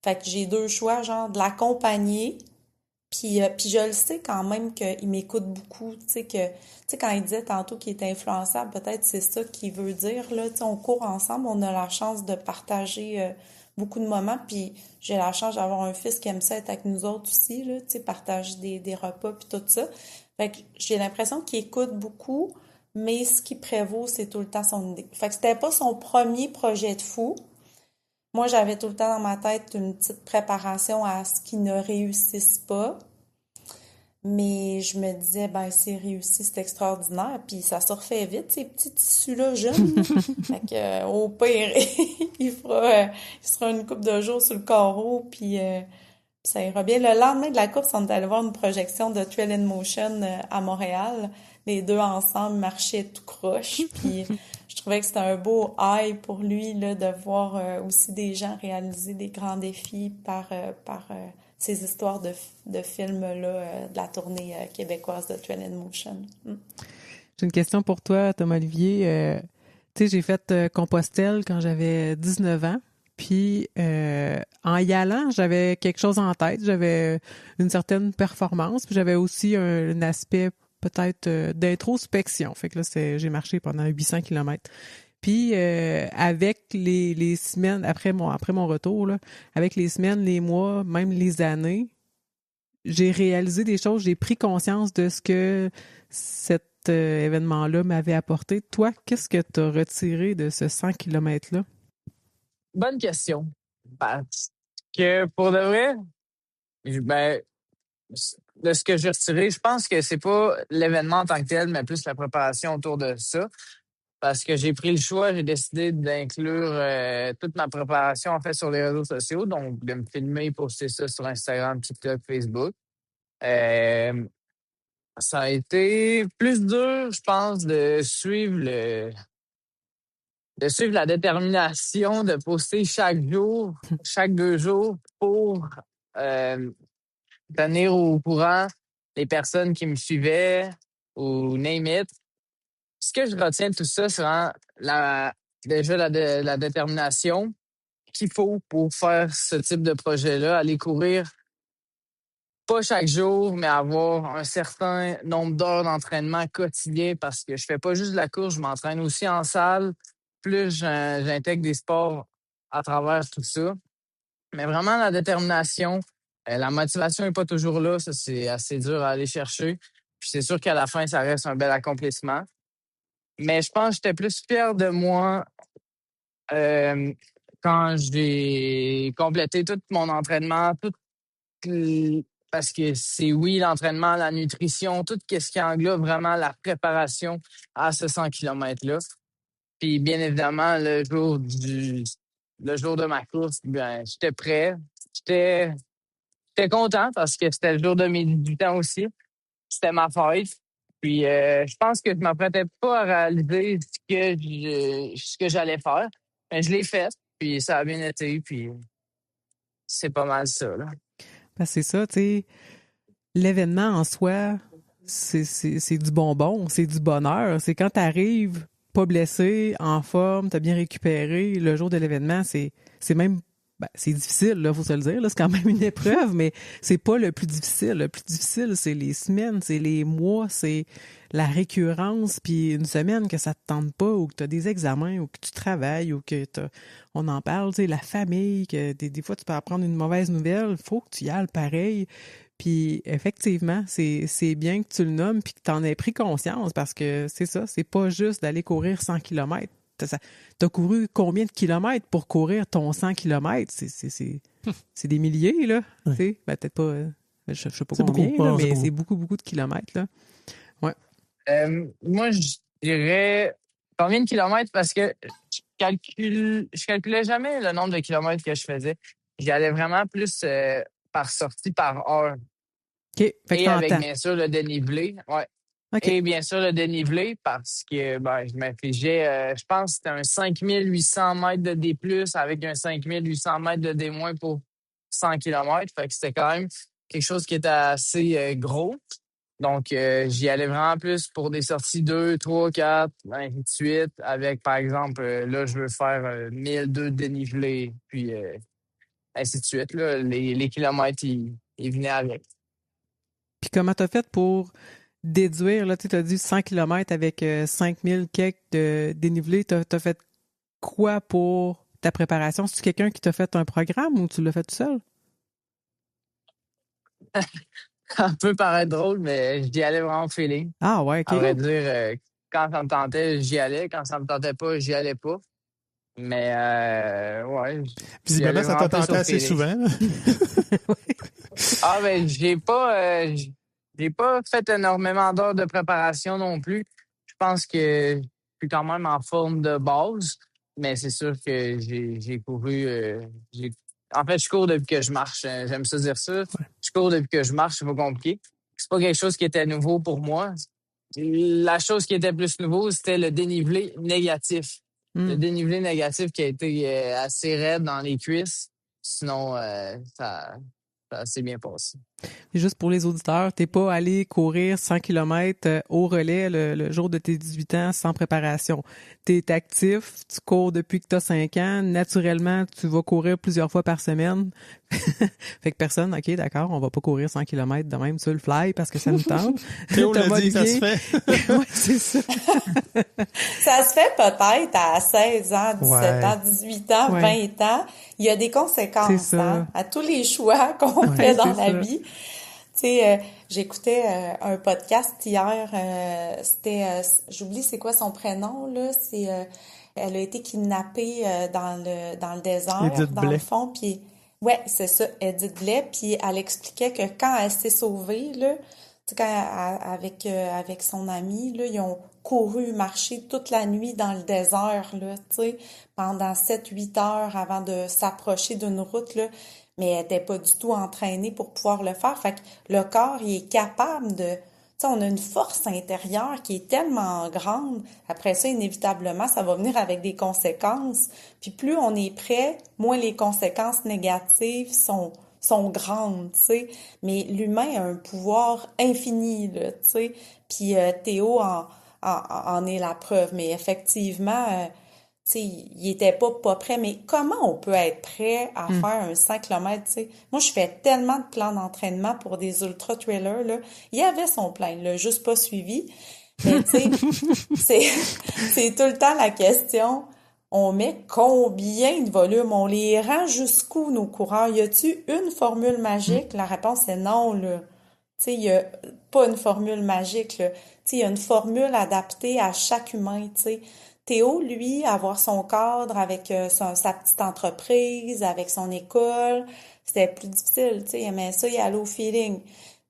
Fait que j'ai deux choix, genre de l'accompagner, puis je le sais quand même qu'il m'écoute beaucoup, tu sais, quand il disait tantôt qu'il était influençable, peut-être c'est ça qu'il veut dire, là, tu sais, on court ensemble, on a la chance de partager beaucoup de moments, puis j'ai la chance d'avoir un fils qui aime ça être avec nous autres aussi, là, tu sais, partager des repas puis tout ça. Fait que j'ai l'impression qu'il écoute beaucoup, mais ce qui prévaut, c'est tout le temps son idée. Fait que c'était pas son premier projet de fou. Moi, j'avais tout le temps dans ma tête une petite préparation à ce qu'il ne réussisse pas. Mais je me disais, ben, s'il réussit, c'est extraordinaire. Puis ça se refait vite, ces petits tissus-là jeunes. Fait que, au pire, il sera une couple de jours sur le carreau, puis ça ira bien. Le lendemain de la course, on est allé voir une projection de Trail in Motion à Montréal. Les deux ensemble marchaient tout croche. Puis je trouvais que c'était un beau high pour lui, là, de voir aussi des gens réaliser des grands défis par ces histoires de films-là, de la tournée québécoise de Trail in Motion. J'ai une question pour toi, Thomas Olivier. Tu sais, j'ai fait Compostelle quand j'avais 19 ans. Puis, en y allant, j'avais quelque chose en tête. J'avais une certaine performance. Puis, j'avais aussi un aspect peut-être d'introspection. Fait que là, j'ai marché pendant 800 kilomètres. Puis, avec les semaines, après mon retour, là, avec les semaines, les mois, même les années, j'ai réalisé des choses, j'ai pris conscience de ce que cet événement-là m'avait apporté. Toi, qu'est-ce que tu as retiré de ce 100 kilomètres-là? Bonne question. Parce que pour de vrai, ben, de ce que j'ai retiré, je pense que c'est pas l'événement en tant que tel, mais plus la préparation autour de ça. Parce que j'ai pris le choix, j'ai décidé d'inclure toute ma préparation en fait sur les réseaux sociaux, donc de me filmer, poster ça sur Instagram, TikTok, Facebook. Euh, Ça a été plus dur, je pense, de suivre la détermination de poster chaque jour, chaque 2 jours pour euh, tenir au courant les personnes qui me suivaient ou name it. Ce que je retiens de tout ça, c'est vraiment déjà la détermination, qu'il faut pour faire ce type de projet-là, aller courir pas chaque jour, mais avoir un certain nombre d'heures d'entraînement quotidien parce que je fais pas juste de la course, je m'entraîne aussi en salle. Plus j'intègre des sports à travers tout ça. Mais vraiment, la détermination, la motivation n'est pas toujours là. Ça, c'est assez dur à aller chercher. Puis c'est sûr qu'à la fin, ça reste un bel accomplissement. Mais je pense que j'étais plus fier de moi euh, quand j'ai complété tout mon entraînement, parce que c'est oui, l'entraînement, la nutrition, tout ce qui englobe vraiment la préparation à ce 100 km-là. Puis bien évidemment, le jour de ma course, ben, j'étais prêt. J'étais, j'étais content parce que c'était le jour de mes 18 ans aussi. C'était ma fête. Puis je pense que je m'apprêtais pas à réaliser ce que j'allais faire. Mais je l'ai fait. Puis ça a bien été. Puis c'est pas mal ça, là. Parce que c'est ça, tu sais, l'événement en soi, c'est du bonbon, c'est du bonheur. C'est quand t'arrives pas blessé, en forme, t'as bien récupéré, le jour de l'événement, c'est même c'est difficile, là, faut se le dire, là, c'est quand même une épreuve, mais c'est pas le plus difficile. Le plus difficile, c'est les semaines, c'est les mois, c'est la récurrence, puis une semaine que ça te tente pas, ou que t'as des examens, ou que tu travailles, ou que on en parle, tu sais, la famille, que des fois tu peux apprendre une mauvaise nouvelle, faut que tu y ailles pareil. Puis effectivement, c'est bien que tu le nommes puis que tu en aies pris conscience parce que c'est ça, c'est pas juste d'aller courir 100 kilomètres. T'as couru combien de kilomètres pour courir ton 100 kilomètres? C'est des milliers, là. Ouais. Tu sais, peut-être pas, je sais pas C'est combien, beaucoup, là, ouais, c'est mais beaucoup. c'est beaucoup, beaucoup de kilomètres, là. Ouais. Moi, je dirais combien de kilomètres parce que je calculais jamais le nombre de kilomètres que je faisais. J'y allais vraiment plus par sortie, par heure. OK. Fait que Et avec, t'entends. bien sûr, le dénivelé. Ouais. OK. Et bien sûr, le dénivelé parce que ben, je m'infligeais, je pense que c'était un 5800 mètres de D+, avec un 5800 mètres de D- pour 100 kilomètres. Fait que c'était quand même quelque chose qui était assez gros. Donc, j'y allais vraiment plus pour des sorties 2, 3, 4, ainsi de suite. Avec, par exemple, là, je veux faire 1002 de dénivelé, puis ainsi de suite. Là, les kilomètres, ils venaient avec. Puis comment t'as fait pour déduire, là, tu as dit 100 kilomètres avec 5000 quelques de dénivelé. T'as fait quoi pour ta préparation? C'est-tu quelqu'un qui t'a fait un programme ou tu l'as fait tout seul? Ça peut paraître drôle, mais j'y allais vraiment au feeling. Ah ouais, À OK. vrai dire, quand ça me tentait, j'y allais. Quand ça me tentait pas, j'y allais pas. Mais ouais, j'y Visiblement, allais ça vraiment t'a plus tenté au assez feeling. souvent. Ah ben j'ai pas fait énormément d'heures de préparation non plus. Je pense que je suis quand même en forme de base, mais c'est sûr que j'ai couru en fait je cours depuis que je marche. J'aime ça dire ça. Je cours depuis que je marche, c'est pas compliqué. C'est pas quelque chose qui était nouveau pour moi. La chose qui était plus nouveau, c'était le dénivelé négatif. Le Hmm. dénivelé négatif qui a été assez raide dans les cuisses. Sinon, ça s'est bien passé. Et juste pour les auditeurs, t'es pas allé courir 100 km au relais le jour de tes 18 ans sans préparation. T'es actif, tu cours depuis que t'as 5 ans. Naturellement, tu vas courir plusieurs fois par semaine. Fait que personne, OK, d'accord, on va pas courir 100 km de même sur le fly parce que ça nous tente. Théo l'a Thomas dit, ça se Olivier. fait. Ouais, c'est ça. Ça se fait peut-être à 16 ans, 17 Ouais. ans, 18 ans, Ouais. 20 ans. Il y a des C'est conséquences ça. à tous les choix qu'on Ouais. fait dans C'est la ça. vie. Tu sais, j'écoutais un podcast hier. J'oublie c'est quoi son prénom là. Elle a été kidnappée dans le désert, Edith dans le Blais. fond. Puis ouais, c'est ça, Edith Blais. Puis elle expliquait que quand elle s'est sauvée là, tu sais, avec son ami là, ils ont couru, marché toute la nuit dans le désert là, tu sais, pendant 7-8 heures avant de s'approcher d'une route là. Mais elle était pas du tout entraînée pour pouvoir le faire. Fait que le corps, il est capable de... Tu sais, on a une force intérieure qui est tellement grande. Après ça, inévitablement, ça va venir avec des conséquences. Puis plus on est prêt, moins les conséquences négatives sont grandes, tu sais. Mais l'humain a un pouvoir infini, là, tu sais. Puis Théo en est la preuve. Mais effectivement... sais, il était pas prêt, mais comment on peut être prêt à faire un 100 km, tu sais? Moi, je fais tellement de plans d'entraînement pour des ultra-trailers, là. Il y avait son plan, il l'a juste pas suivi. Mais, tu sais, c'est tout le temps la question, on met combien de volume? On les rend jusqu'où, nos coureurs? Y a-tu une formule magique? La réponse est non, là. Tu sais, il y a pas une formule magique, là. Tu sais, il y a une formule adaptée à chaque humain, tu sais. Théo, lui, avoir son cadre avec sa petite entreprise, avec son école, c'était plus difficile, tu sais, il aimait ça, il allait au feeling.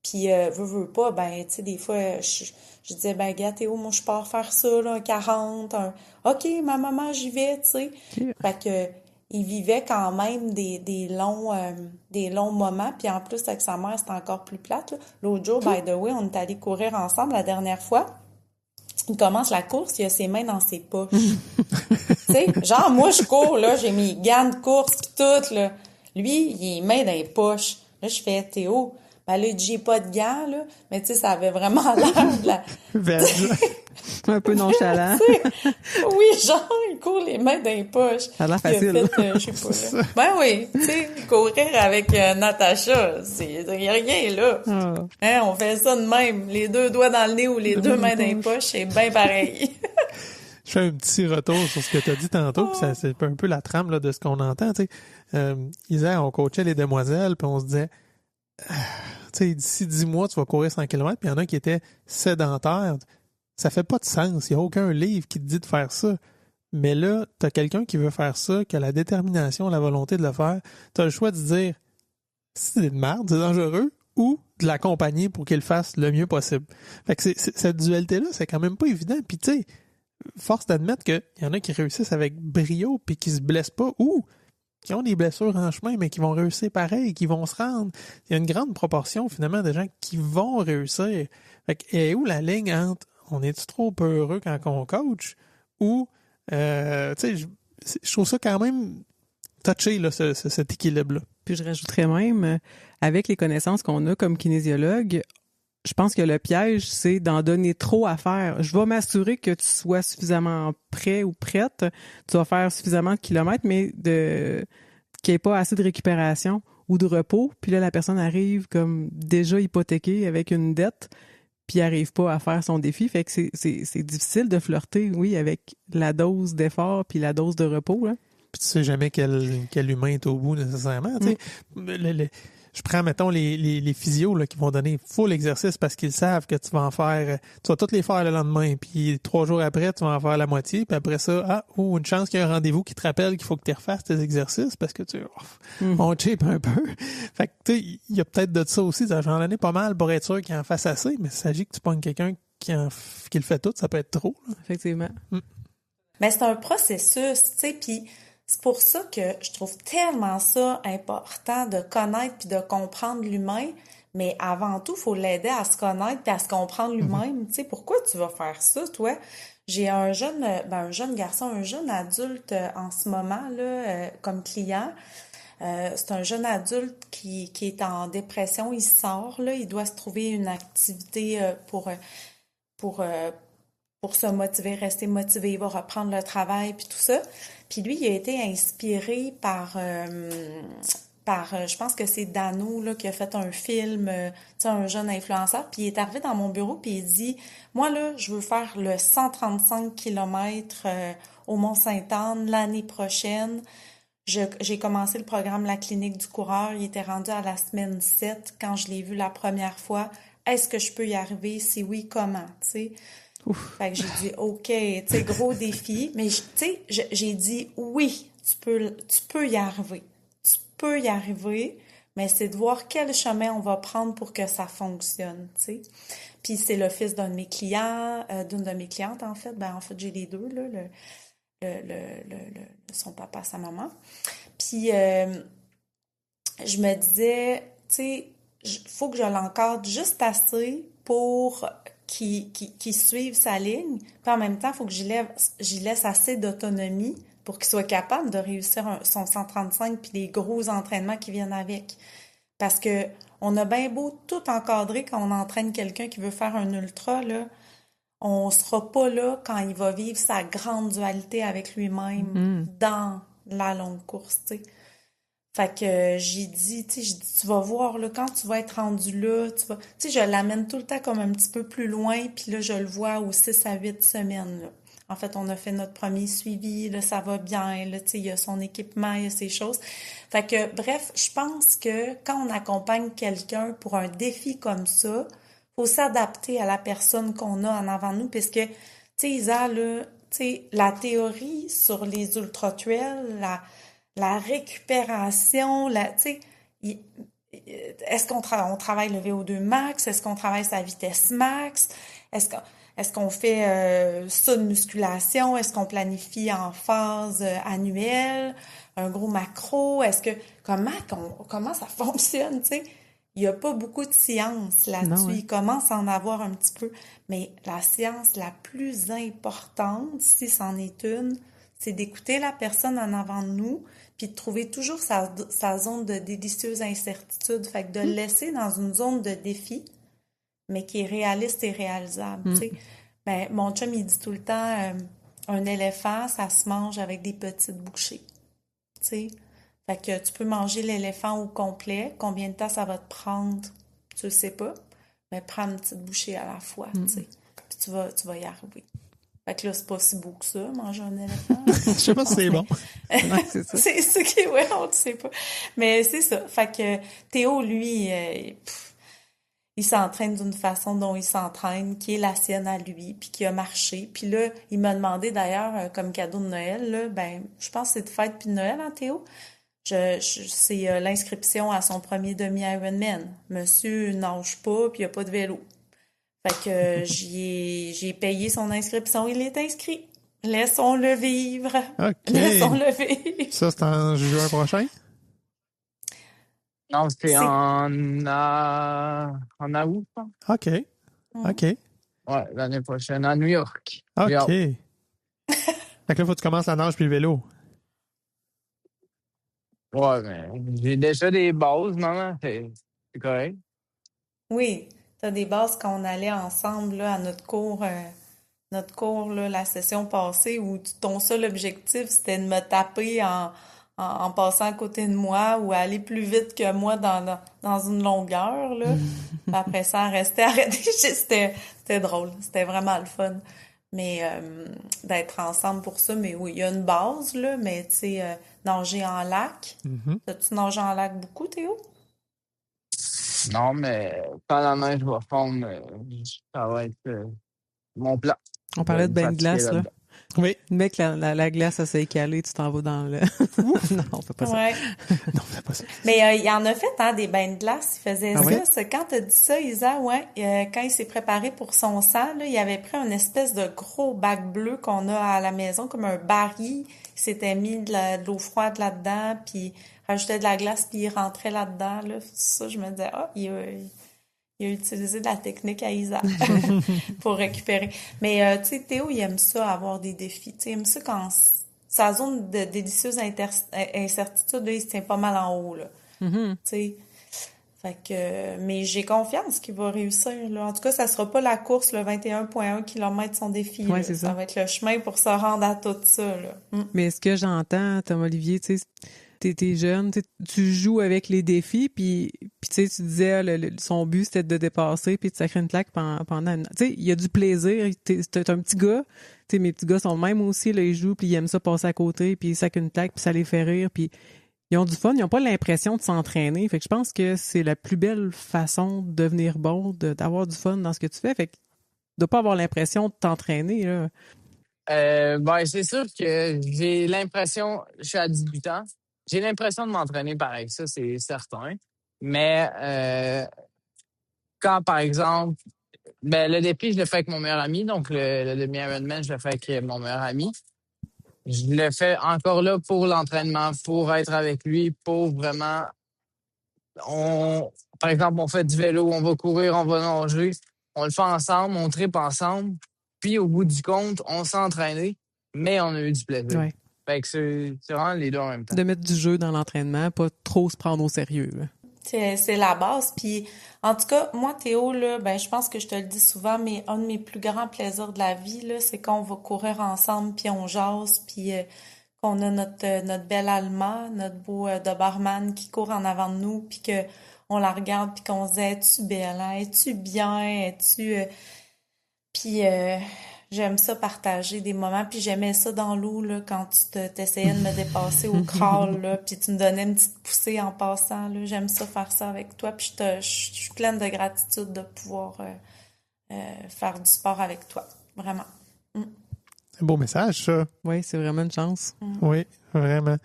Puis, veut pas, ben, tu sais, des fois, je disais, ben, gars, Théo, moi, je pars faire ça, là, un 40, OK, ma maman, j'y vais, tu sais. Ok. Fait que, il vivait quand même des longs moments, puis en plus, avec sa mère, c'était encore plus plate, là. L'autre jour, by the way, on est allés courir ensemble la dernière fois. Il commence la course, il a ses mains dans ses poches. Tu sais, genre, moi, je cours, là, j'ai mes gants de course pis tout, là. Lui, il a les mains dans les poches. Là, je fais, Théo, ben là, j'ai pas de gants, là, mais tu sais, ça avait vraiment l'air de la... Veg. Un peu nonchalant. Tu sais, oui, genre, il court les mains dans les poches. Ça a l'air Il a facile. fait, je sais pas, là. Ben oui, tu sais, courir avec Natacha, y a rien, là. Ah. Hein, on fait ça de même. Les deux doigts dans le nez ou les deux mains dans les poches, c'est bien pareil. Je fais un petit retour sur ce que tu as dit tantôt, puis ça, c'est un peu la trame là, de ce qu'on entend. Tu sais. Hier, on coachait les demoiselles, puis on se disait, tu sais, d'ici 10 mois, tu vas courir 100 km, puis il y en a qui étaient sédentaires. Ça fait pas de sens. Il n'y a aucun livre qui te dit de faire ça. Mais là, tu as quelqu'un qui veut faire ça, qui a la détermination, la volonté de le faire. Tu as le choix de dire, c'est de merde, c'est dangereux, ou de l'accompagner pour qu'il le fasse le mieux possible. Fait que cette dualité-là, c'est quand même pas évident. Puis tu sais, force d'admettre qu'il y en a qui réussissent avec brio puis qui se blessent pas ou qui ont des blessures en chemin mais qui vont réussir pareil, qui vont se rendre. Il y a une grande proportion finalement de gens qui vont réussir. Fait que, et où la ligne entre on est-tu trop heureux quand on coach ou tu sais, je trouve ça quand même touché là, cet équilibre-là. Puis je rajouterais même, avec les connaissances qu'on a comme kinésiologue, je pense que le piège, c'est d'en donner trop à faire. Je vais m'assurer que tu sois suffisamment prêt ou prête. Tu vas faire suffisamment de kilomètres, mais qu'il n'y ait pas assez de récupération ou de repos. Puis là, la personne arrive comme déjà hypothéquée avec une dette, puis n'arrive pas à faire son défi. Fait que c'est difficile de flirter, oui, avec la dose d'effort puis la dose de repos, là. Puis tu sais jamais quel humain est au bout nécessairement. Tu sais. Je prends, mettons, les physios là, qui vont donner full exercice parce qu'ils savent que tu vas en faire, tu vas toutes les faire le lendemain, puis 3 jours après, tu vas en faire la moitié, puis après ça, une chance qu'il y a un rendez-vous qui te rappelle qu'il faut que tu refasses tes exercices parce que on cheap un peu. Fait que, tu sais, il y a peut-être de ça aussi, j'en ai pas mal pour être sûr qu'il en fasse assez, mais il s'agit que tu pognes quelqu'un qui le fait tout, ça peut être trop. Là. Effectivement. Mais c'est un processus, tu sais, puis c'est pour ça que je trouve tellement ça important de connaître puis de comprendre l'humain, mais avant tout, il faut l'aider à se connaître puis à se comprendre lui-même. Tu sais, pourquoi tu vas faire ça, toi? J'ai un jeune garçon, un jeune adulte en ce moment, là, comme client. C'est un jeune adulte qui est en dépression, il sort, là, il doit se trouver une activité pour se motiver, rester motivé, il va reprendre le travail puis tout ça. Puis lui, il a été inspiré par je pense que c'est Dano là, qui a fait un film, tu sais, un jeune influenceur, puis il est arrivé dans mon bureau puis il dit, moi là, je veux faire le 135 km au Mont-Sainte-Anne l'année prochaine. J'ai commencé le programme La Clinique du coureur, il était rendu à la semaine 7 quand je l'ai vu la première fois. Est-ce que je peux y arriver? Si oui, comment? Tu sais. Fait que j'ai dit OK, tu sais, gros défi, mais tu sais, j'ai dit oui, tu peux y arriver. Tu peux y arriver, mais c'est de voir quel chemin on va prendre pour que ça fonctionne, tu sais. Puis c'est le fils d'un de mes clients, d'une de mes clientes en fait, en fait j'ai les deux là, son papa, sa maman. Puis je me disais, tu sais, faut que je l'encadre juste assez pour qui suivent sa ligne. Puis en même temps, il faut que j'y laisse assez d'autonomie pour qu'il soit capable de réussir son 135 puis les gros entraînements qui viennent avec. Parce que on a bien beau tout encadrer quand on entraîne quelqu'un qui veut faire un ultra, là. on sera pas là quand il va vivre sa grande dualité avec lui-même dans la longue course, tu sais. Fait que j'ai dit, tu sais, tu vas voir, là, quand tu vas être rendu là, tu sais, je l'amène tout le temps comme un petit peu plus loin, puis là, je le vois aux 6 à 8 semaines, là. En fait, on a fait notre premier suivi, là, ça va bien, là, tu sais, il y a son équipement, il y a ses choses. Fait que, bref, je pense que quand on accompagne quelqu'un pour un défi comme ça, faut s'adapter à la personne qu'on a en avant de nous, puisque, tu sais, Isa, là, tu sais, la théorie sur les ultra-trails, la récupération, tu sais, est-ce on travaille le VO2 max? Est-ce qu'on travaille sa vitesse max? Est-ce qu'on fait ça de musculation? Est-ce qu'on planifie en phase annuelle? Un gros macro? Comment ça fonctionne, tu sais? Il n'y a pas beaucoup de science là-dessus. ouais. Il commence à en avoir un petit peu. Mais la science la plus importante, si c'en est une, c'est d'écouter la personne en avant de nous, puis de trouver toujours sa zone de délicieuse incertitude. Fait que de le laisser dans une zone de défi, mais qui est réaliste et réalisable, tu sais. Ben, mon chum, il dit tout le temps, un éléphant, ça se mange avec des petites bouchées, tu sais. Fait que tu peux manger l'éléphant au complet. Combien de temps ça va te prendre, tu le sais pas, mais prends une petite bouchée à la fois, tu sais. Puis tu vas y arriver. Fait que là, c'est pas si beau que ça, manger un éléphant. Je sais pas si c'est bon. Ouais, c'est ça. C'est ce qui est, ouais, on ne sait pas. Mais c'est ça. Fait que Théo, lui, il s'entraîne d'une façon dont il s'entraîne, qui est la sienne à lui, puis qui a marché. Puis là, il m'a demandé d'ailleurs, comme cadeau de Noël, là, ben, je pense que c'est de fête puis de Noël, hein, Théo? C'est l'inscription à son premier demi-Ironman. Monsieur nage pas, puis il a pas de vélo. Fait que j'ai payé son inscription, il est inscrit. Laissons-le vivre. OK. Laissons-le vivre. Ça, c'est en juin prochain? Non, c'est C'est- en août, je pense. OK. OK. Ouais, l'année prochaine, à New York. OK. J'ai hâte. Fait que là, faut que tu commences la nage puis le vélo. Ouais, mais j'ai déjà des bases, maman. C'est correct. Oui, t'as des bases quand on allait ensemble là, à notre cours là, la session passée où ton seul objectif c'était de me taper en passant à côté de moi ou aller plus vite que moi dans une longueur là. Puis après ça, rester arrêté. C'était drôle, c'était vraiment le fun. Mais d'être ensemble pour ça, mais oui, il y a une base là, mais tu sais, nager en lac. T'as-tu nagé en lac beaucoup, Théo? Non, mais quand la neige va fondre, ça va être mon plan. On parlait de Me bain de pratiquer glace, là. là-dedans. Oui. Mec, la glace, ça s'est écalé, tu t'en vas dans le... Non, on fait pas ça. Ouais. Non, fais pas ça. Mais il en a fait, hein, des bains de glace. Il faisait Ah ça. oui? C'est quand t'as dit ça, Isa, ouais, quand il s'est préparé pour son sang, là, il avait pris une espèce de gros bac bleu qu'on a à la maison, comme un baril. Il s'était mis de l'eau froide là-dedans, puis rajoutait de la glace, puis il rentrait là-dedans. Là. Ça, je me disais, il a utilisé de la technique à Isa pour récupérer. Mais, tu sais, Théo, il aime ça, avoir des défis. Tu sais, il aime ça quand sa zone de délicieuse incertitude, là, il se tient pas mal en haut, là. Tu sais. Fait que, mais j'ai confiance qu'il va réussir, là. En tout cas, ça sera pas la course, le 21,1 km son défi, Ouais, là. c'est ça. Ça va être le chemin pour se rendre à tout ça, là. Mais ce que j'entends, Tom-Olivier, tu sais, t'es jeune, tu joues avec les défis, puis tu sais, tu disais, son but, c'était de dépasser, puis de sacrer une claque pendant... Tu sais, il y a du plaisir. T'es un petit gars, tu sais, mes petits gars sont le même aussi, là, ils jouent, puis ils aiment ça passer à côté, puis ils sacrent une claque, puis ça les fait rire, puis ils ont du fun, ils n'ont pas l'impression de s'entraîner. Fait que je pense que c'est la plus belle façon de devenir bon, d'avoir du fun dans ce que tu fais. Fait que de pas avoir l'impression de t'entraîner, là. Ben, c'est sûr que j'ai l'impression, je suis à 18 ans, j'ai l'impression de m'entraîner pareil, ça c'est certain. Mais quand, par exemple, ben, le défi, je le fais avec mon meilleur ami, donc le demi-Ironman, je le fais avec mon meilleur ami. Je le fais encore là pour l'entraînement, pour être avec lui, pour vraiment... Par exemple, on fait du vélo, on va courir, on va nager, on le fait ensemble, on tripe ensemble, puis au bout du compte, on s'est entraîné, mais on a eu du plaisir. Ouais. Fait que c'est vraiment les deux en même temps. De mettre du jeu dans l'entraînement, pas trop se prendre au sérieux, là. C'est la base. Puis, en tout cas, moi, Théo, là, ben, je pense que je te le dis souvent, mais un de mes plus grands plaisirs de la vie, là, c'est quand on va courir ensemble, puis on jase, puis qu'on a notre belle Alma, notre beau Doberman qui court en avant de nous, puis que on la regarde, puis qu'on se dit, es-tu belle, hein? Es-tu bien? Es-tu... Puis j'aime ça partager des moments. Puis j'aimais ça dans l'eau, là, quand t'essayais de me dépasser au crawl, là, puis tu me donnais une petite poussée en passant, là. J'aime ça faire ça avec toi. Puis je suis pleine de gratitude de pouvoir faire du sport avec toi. Vraiment. C'est un beau message, ça. Oui, c'est vraiment une chance. Oui, vraiment.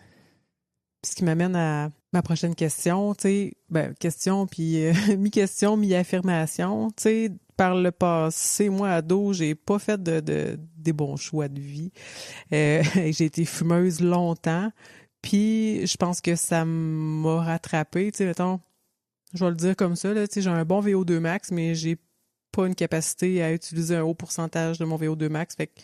Puis ce qui m'amène à ma prochaine question, tu sais, question, puis mi-question, mi-affirmation. Tu sais, par le passé, moi, ado, j'ai pas fait des bons choix de vie. J'ai été fumeuse longtemps, puis je pense que ça m'a rattrapée. Tu sais, mettons, je vais le dire comme ça, là, tu sais, j'ai un bon VO2 max, mais j'ai pas une capacité à utiliser un haut pourcentage de mon VO2 max, fait que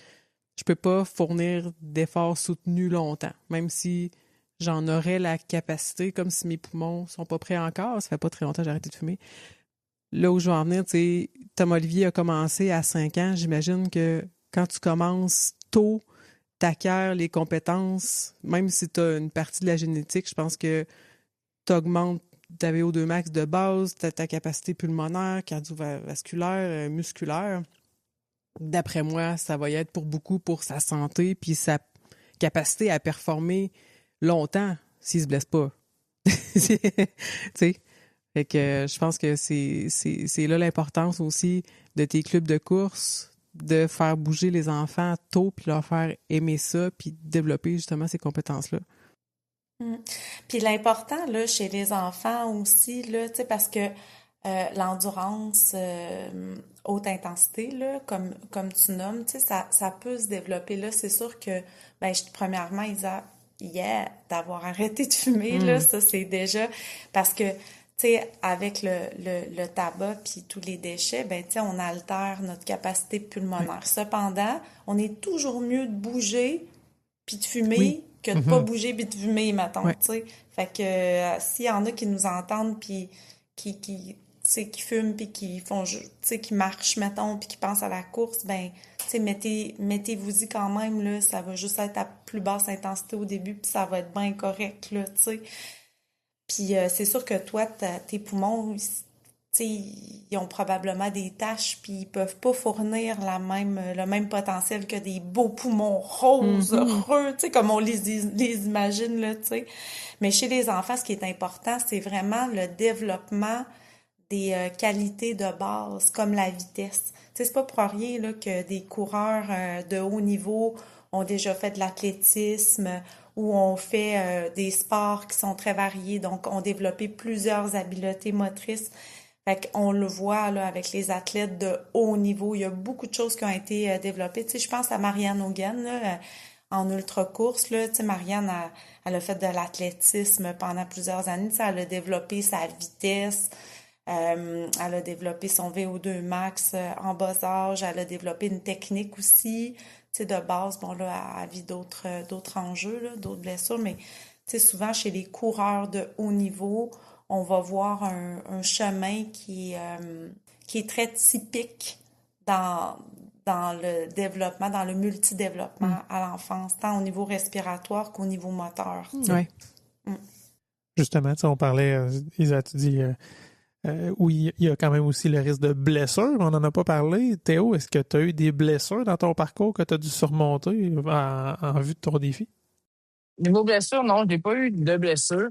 je peux pas fournir d'efforts soutenus longtemps, même si j'en aurais la capacité, comme si mes poumons sont pas prêts encore. Ça fait pas très longtemps que j'ai arrêté de fumer. Là où je vais en venir, tu sais, Tom Olivier a commencé à 5 ans. J'imagine que quand tu commences tôt, t'acquiers les compétences, même si tu as une partie de la génétique, je pense que tu augmentes ta VO2 max de base, ta capacité pulmonaire, cardiovasculaire, musculaire. D'après moi, ça va y être pour beaucoup pour sa santé puis sa capacité à performer longtemps s'il se blesse pas. Tu sais, fait que je pense que c'est là l'importance aussi de tes clubs de course, de faire bouger les enfants tôt puis leur faire aimer ça puis développer justement ces compétences-là. Puis l'important, là, chez les enfants aussi, là, tu sais, parce que l'endurance haute intensité, là, comme tu nommes, tu sais, ça peut se développer. Là, c'est sûr que, premièrement, Isa, d'avoir arrêté de fumer, là, ça, c'est déjà parce que, tu sais, avec le tabac puis tous les déchets, ben, tu sais, on altère notre capacité pulmonaire. Cependant, on est toujours mieux de bouger puis de fumer que de pas bouger puis de fumer, mettons, tu sais. Fait que s'il y en a qui nous entendent puis qui tu sais, qui fument puis qui font, tu sais, qui marchent, mettons, puis qui pensent à la course, ben, tu sais, mettez-vous-y quand même, là, ça va juste être à plus basse intensité au début puis ça va être bien correct, là, tu sais. Puis c'est sûr que toi, tes poumons, tu sais, ils ont probablement des taches puis ils peuvent pas fournir le même potentiel que des beaux poumons roses, heureux, tu sais, comme on les imagine, là, tu sais. Mais chez les enfants, ce qui est important, c'est vraiment le développement des qualités de base, comme la vitesse. Tu sais, c'est pas pour rien, là, que des coureurs de haut niveau ont déjà fait de l'athlétisme ou ont fait des sports qui sont très variés, donc ont développé plusieurs habiletés motrices. Fait qu'on le voit là, avec les athlètes de haut niveau. Il y a beaucoup de choses qui ont été développées. Tu sais, je pense à Marianne Hogan, là, en ultra-course. Là. Tu sais, Marianne, elle a fait de l'athlétisme pendant plusieurs années. Tu sais, elle a développé sa vitesse. Elle a développé son VO2 max en bas âge. Elle a développé une technique aussi, tu sais, de base. Bon, là, elle vit d'autres enjeux, là, d'autres blessures, mais tu sais, souvent, chez les coureurs de haut niveau, on va voir un chemin qui est très typique dans le développement, dans le multidéveloppement à l'enfance, tant au niveau respiratoire qu'au niveau moteur. Oui. Justement, tu sais, on parlait, Isa, tu dis... oui, il y a quand même aussi le risque de blessure. On n'en a pas parlé. Théo, est-ce que tu as eu des blessures dans ton parcours que tu as dû surmonter en vue de ton défi? Niveau blessure, non, j'ai pas eu de blessure.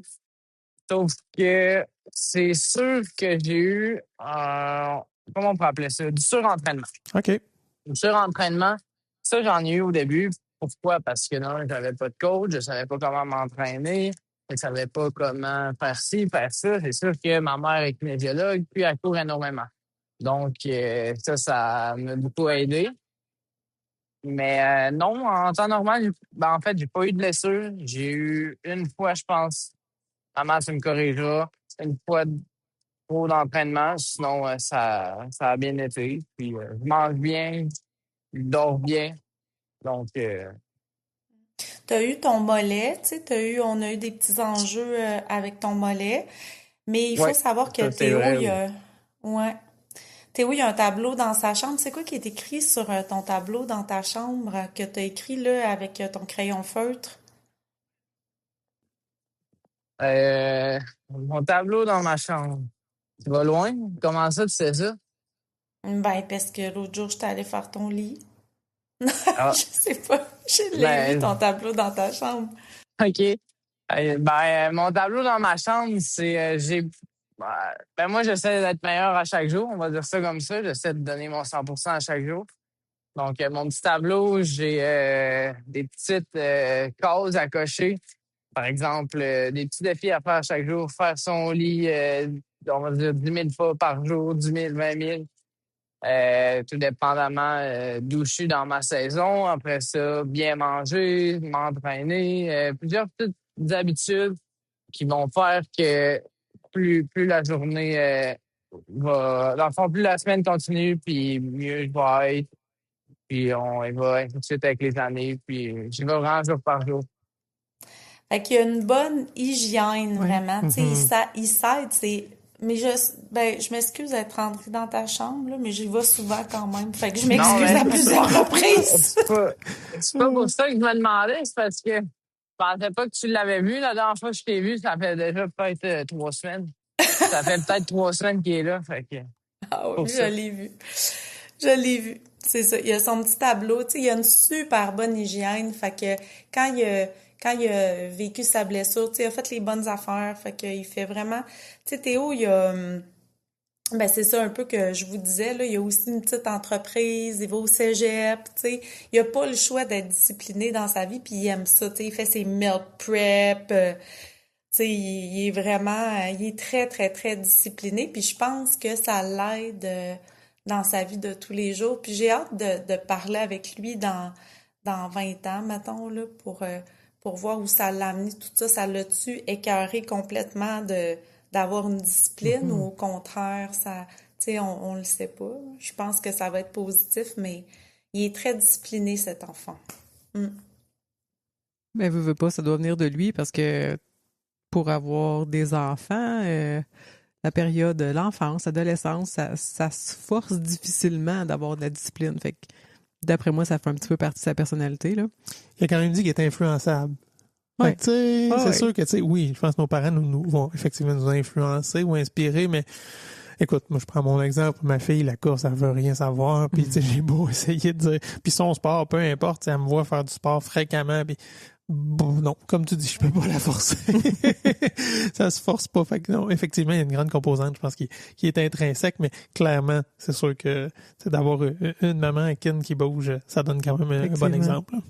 Sauf que c'est sûr que j'ai eu, comment on peut appeler ça, du surentraînement. OK. Du surentraînement, ça, j'en ai eu au début. Pourquoi? Parce que non, j'avais pas de coach, je savais pas comment m'entraîner, je savais pas comment faire ci, faire ça. C'est sûr que ma mère est kinésiologue, puis elle court énormément. Donc, ça m'a beaucoup aidé. Mais non, en temps normal, en fait, j'ai pas eu de blessure. J'ai eu une fois, je pense, maman, tu me corrigeras, une fois trop d'entraînement. Sinon, ça a bien été. Puis, je mange bien, je dors bien. Donc, T'as eu ton mollet, tu sais, on a eu des petits enjeux avec ton mollet. Mais il faut Ouais, savoir que ça c'est Théo, vrai. il y Oui. a... Ouais. Théo, il y a un tableau dans sa chambre. C'est quoi qui est écrit sur ton tableau dans ta chambre que tu as écrit là avec ton crayon feutre? Mon tableau dans ma chambre. Tu vas loin? Comment ça, tu sais ça? Ben, parce que l'autre jour, j'étais allée faire ton lit. Je Ah, sais pas. Je l'ai vu, ton ben, tableau dans ta chambre. OK. Mon tableau dans ma chambre, moi, j'essaie d'être meilleur à chaque jour. On va dire ça comme ça. J'essaie de donner mon 100% à chaque jour. Donc, mon petit tableau, j'ai des petites cases à cocher. Par exemple, des petits défis à faire chaque jour. Faire son lit, on va dire 10 000 fois par jour, 10 000, 20 000. Tout dépendamment d'où je suis dans ma saison. Après ça, bien manger, m'entraîner, plusieurs petites habitudes qui vont faire que plus la journée va, dans le fond, plus la semaine continue, puis mieux je vais être, puis on y va ainsi de suite avec les années, puis j'y vais vraiment jour par jour. Fait qu'il y a une bonne hygiène, Ouais. vraiment. Tu sais, il s'aide, c'est... Mais je m'excuse d'être rentrée dans ta chambre, là, mais j'y vais souvent quand même. Fait que je Non, m'excuse mais à plusieurs reprises. c'est pas pour ça que je me demandais, c'est parce que je pensais pas que tu l'avais vu. La dernière fois que je t'ai vu, ça fait déjà peut-être 3 semaines. Ça fait peut-être 3 semaines qu'il est là, fait que Ah pour oui, je ça. l'ai vu. Je l'ai vu. C'est ça. Il y a son petit tableau. Tu sais, il y a une super bonne hygiène. Fait que quand il a vécu sa blessure, tu sais, il a fait les bonnes affaires. Fait qu'il fait vraiment... Tu sais, Théo, il a... Ben, c'est ça un peu que je vous disais, là. Il y a aussi une petite entreprise. Il va au cégep, tu sais. Il a pas le choix d'être discipliné dans sa vie, puis il aime ça, tu sais. Il fait ses meal prep. Tu sais, il est vraiment, il est très, très, très discipliné. Puis je pense que ça l'aide dans sa vie de tous les jours. Puis j'ai hâte de parler avec lui dans 20 ans, mettons, là, pour voir où ça l'a amené. Tout ça, ça l'a-tu écœuré complètement d'avoir une discipline ou au contraire, ça, tu sais, on le sait pas. Je pense que ça va être positif, mais il est très discipliné, cet enfant. Mm. Mais veut pas, ça doit venir de lui parce que pour avoir des enfants, la période de l'enfance, l'adolescence, ça se force difficilement d'avoir de la discipline. Fait que, d'après moi, ça fait un petit peu partie de sa personnalité, là. Il a quand même dit qu'il est influençable. Fait Ouais. que, tu sais, Ah c'est ouais. sûr que, tu sais, oui, je pense que nos parents vont effectivement nous influencer ou inspirer, mais écoute, moi, je prends mon exemple. Ma fille, la course, elle veut rien savoir. Puis, tu sais, j'ai beau essayer de dire. Puis son sport, peu importe, tu sais, elle me voit faire du sport fréquemment. Puis, bon, non, comme tu dis, je peux pas la forcer. Ça se force pas. Fait que non, effectivement, il y a une grande composante, je pense, qui est intrinsèque. Mais clairement, c'est sûr que c'est d'avoir une maman à kin qui bouge, ça donne quand même un bon Effectivement. exemple. Là.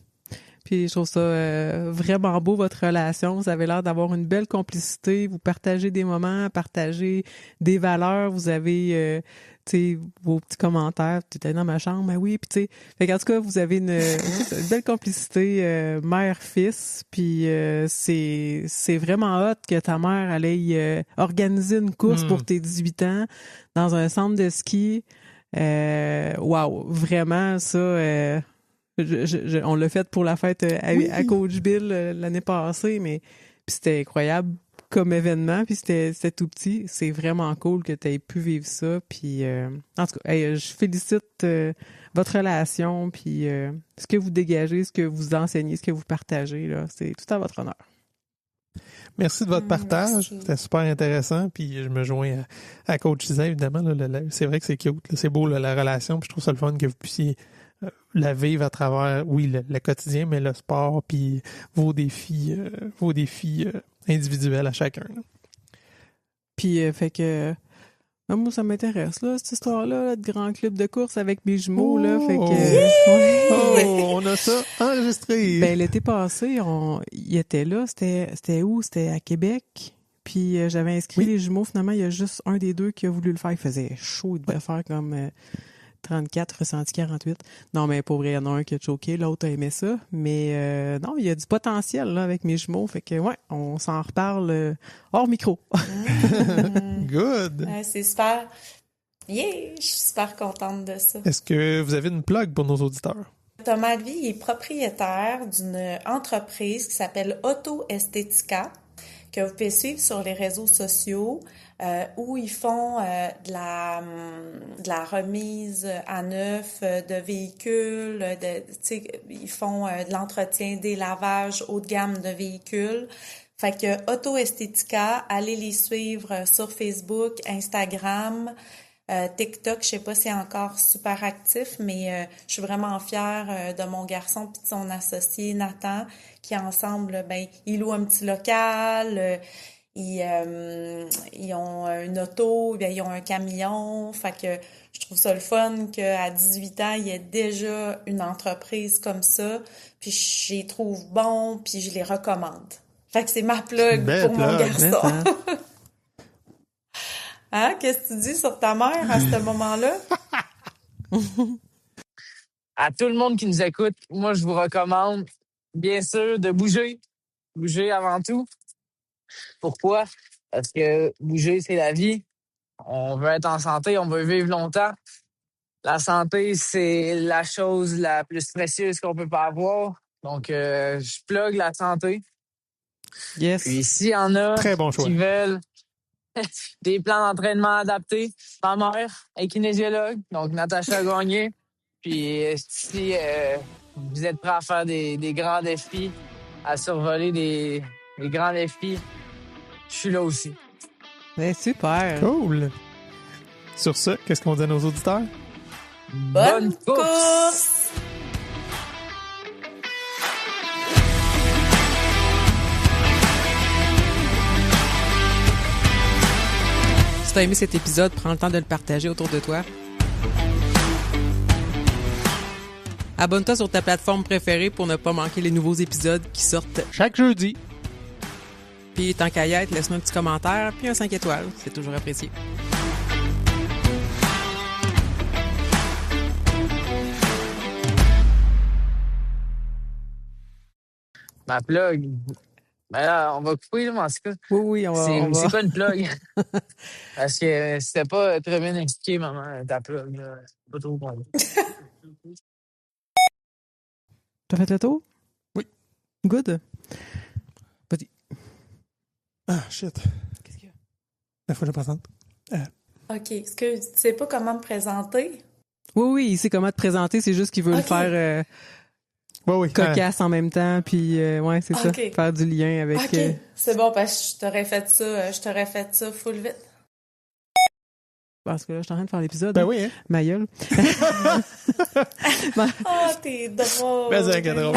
Puis je trouve ça vraiment beau, votre relation. Vous avez l'air d'avoir une belle complicité. Vous partagez des moments, partagez des valeurs. Vous avez, tu sais, vos petts commentaires. Tu étais dans ma chambre, mais oui. Puis tu sais, fait qu'en tout cas, vous avez une belle complicité mère-fils. Puis c'est vraiment hot que ta mère allait organiser une course pour tes 18 ans dans un centre de ski. Wow, vraiment, ça... on l'a fait pour la fête à Coach Bill l'année passée, mais puis c'était incroyable comme événement, puis c'était tout petit. C'est vraiment cool que tu aies pu vivre ça. Puis en tout cas, hey, je félicite votre relation, puis ce que vous dégagez, ce que vous enseignez, ce que vous partagez, là, c'est tout à votre honneur. Merci de votre partage. Merci. C'était super intéressant. Puis je me joins à Coach Isa, évidemment. Là, c'est vrai que c'est cute. Là, c'est beau là, la relation. Puis je trouve ça le fun que vous puissiez la vivre à travers, oui, le quotidien, mais le sport, puis vos défis individuels à chacun. Là. Puis fait que moi, ça m'intéresse, là, cette histoire-là, là, de grand club de course avec mes jumeaux, là. Fait que ouais. Oh, on a ça enregistré. Ben, l'été passé, il était là. C'était où? C'était à Québec. Puis j'avais inscrit les jumeaux. Finalement, il y a juste un des deux qui a voulu le faire. Il faisait chaud. Il devait faire comme 34, ressenti 48. Non, mais pour vrai, il y en a un qui a choqué. L'autre a aimé ça. Mais non, il y a du potentiel là avec mes jumeaux. Fait que, ouais, on s'en reparle hors micro. Good. Ouais, c'est super. Yeah, je suis super contente de ça. Est-ce que vous avez une plug pour nos auditeurs? Thomas Levy est propriétaire d'une entreprise qui s'appelle Auto Estetica, que vous pouvez suivre sur les réseaux sociaux, où ils font de la remise à neuf de véhicules, ils font de l'entretien, des lavages haut de gamme de véhicules. Fait que Auto Estetica, allez les suivre sur Facebook, Instagram, TikTok, je sais pas si c'est encore super actif, mais je suis vraiment fière de mon garçon puis de son associé Nathan, qui ensemble, ben, ils louent un petit local, ils ont une auto, bien, ils ont un camion, fait que je trouve ça le fun qu'à 18 ans, il y ait déjà une entreprise comme ça, puis je les trouve bons, puis je les recommande. Fait que c'est ma plug pour mon garçon. Hein? Qu'est-ce que tu dis sur ta mère à ce moment-là? À tout le monde qui nous écoute, moi, je vous recommande, bien sûr, de bouger. Bouger avant tout. Pourquoi? Parce que bouger, c'est la vie. On veut être en santé, on veut vivre longtemps. La santé, c'est la chose la plus précieuse qu'on peut pas avoir. Donc, je plug la santé. Yes. Puis, s'il y en a Très bon choix. qui veulent des plans d'entraînement adaptés, ma mère est kinésiologue, donc Natacha Gagné. Puis, si vous êtes prêts à faire des grands défis, à survoler des grands défis, je suis là aussi. Ben, super. Cool. Sur ce, qu'est-ce qu'on dit à nos auditeurs? Bonne course! Si t'as aimé cet épisode, prends le temps de le partager autour de toi. Abonne-toi sur ta plateforme préférée pour ne pas manquer les nouveaux épisodes qui sortent Chaque jeudi. Puis tant qu'à y être, laisse-nous un petit commentaire puis un 5 étoiles. C'est toujours apprécié. Ma plug. Ben là, on va couper, là, mais en tout cas. Oui, on va. C'est quoi une plug? Parce que c'était pas très bien expliqué, maman, ta plug. Là. Pas trop compris. T'as fait le tour? Oui. Good. Vas-y. Ah, shit. Qu'est-ce qu'il y a? Il faut que je présente. OK. Est-ce que tu sais pas comment me présenter? Oui, il sait comment te présenter. C'est juste qu'il veut le faire Oui. cocasse en même temps. Puis, ouais, c'est ça. OK. Faire du lien avec... OK. C'est bon, parce que je t'aurais fait ça full vite. Parce que là, je suis en train de faire l'épisode. Ben oui, hein? Ma gueule. Ah, t'es drôle. Ben, c'est drôle.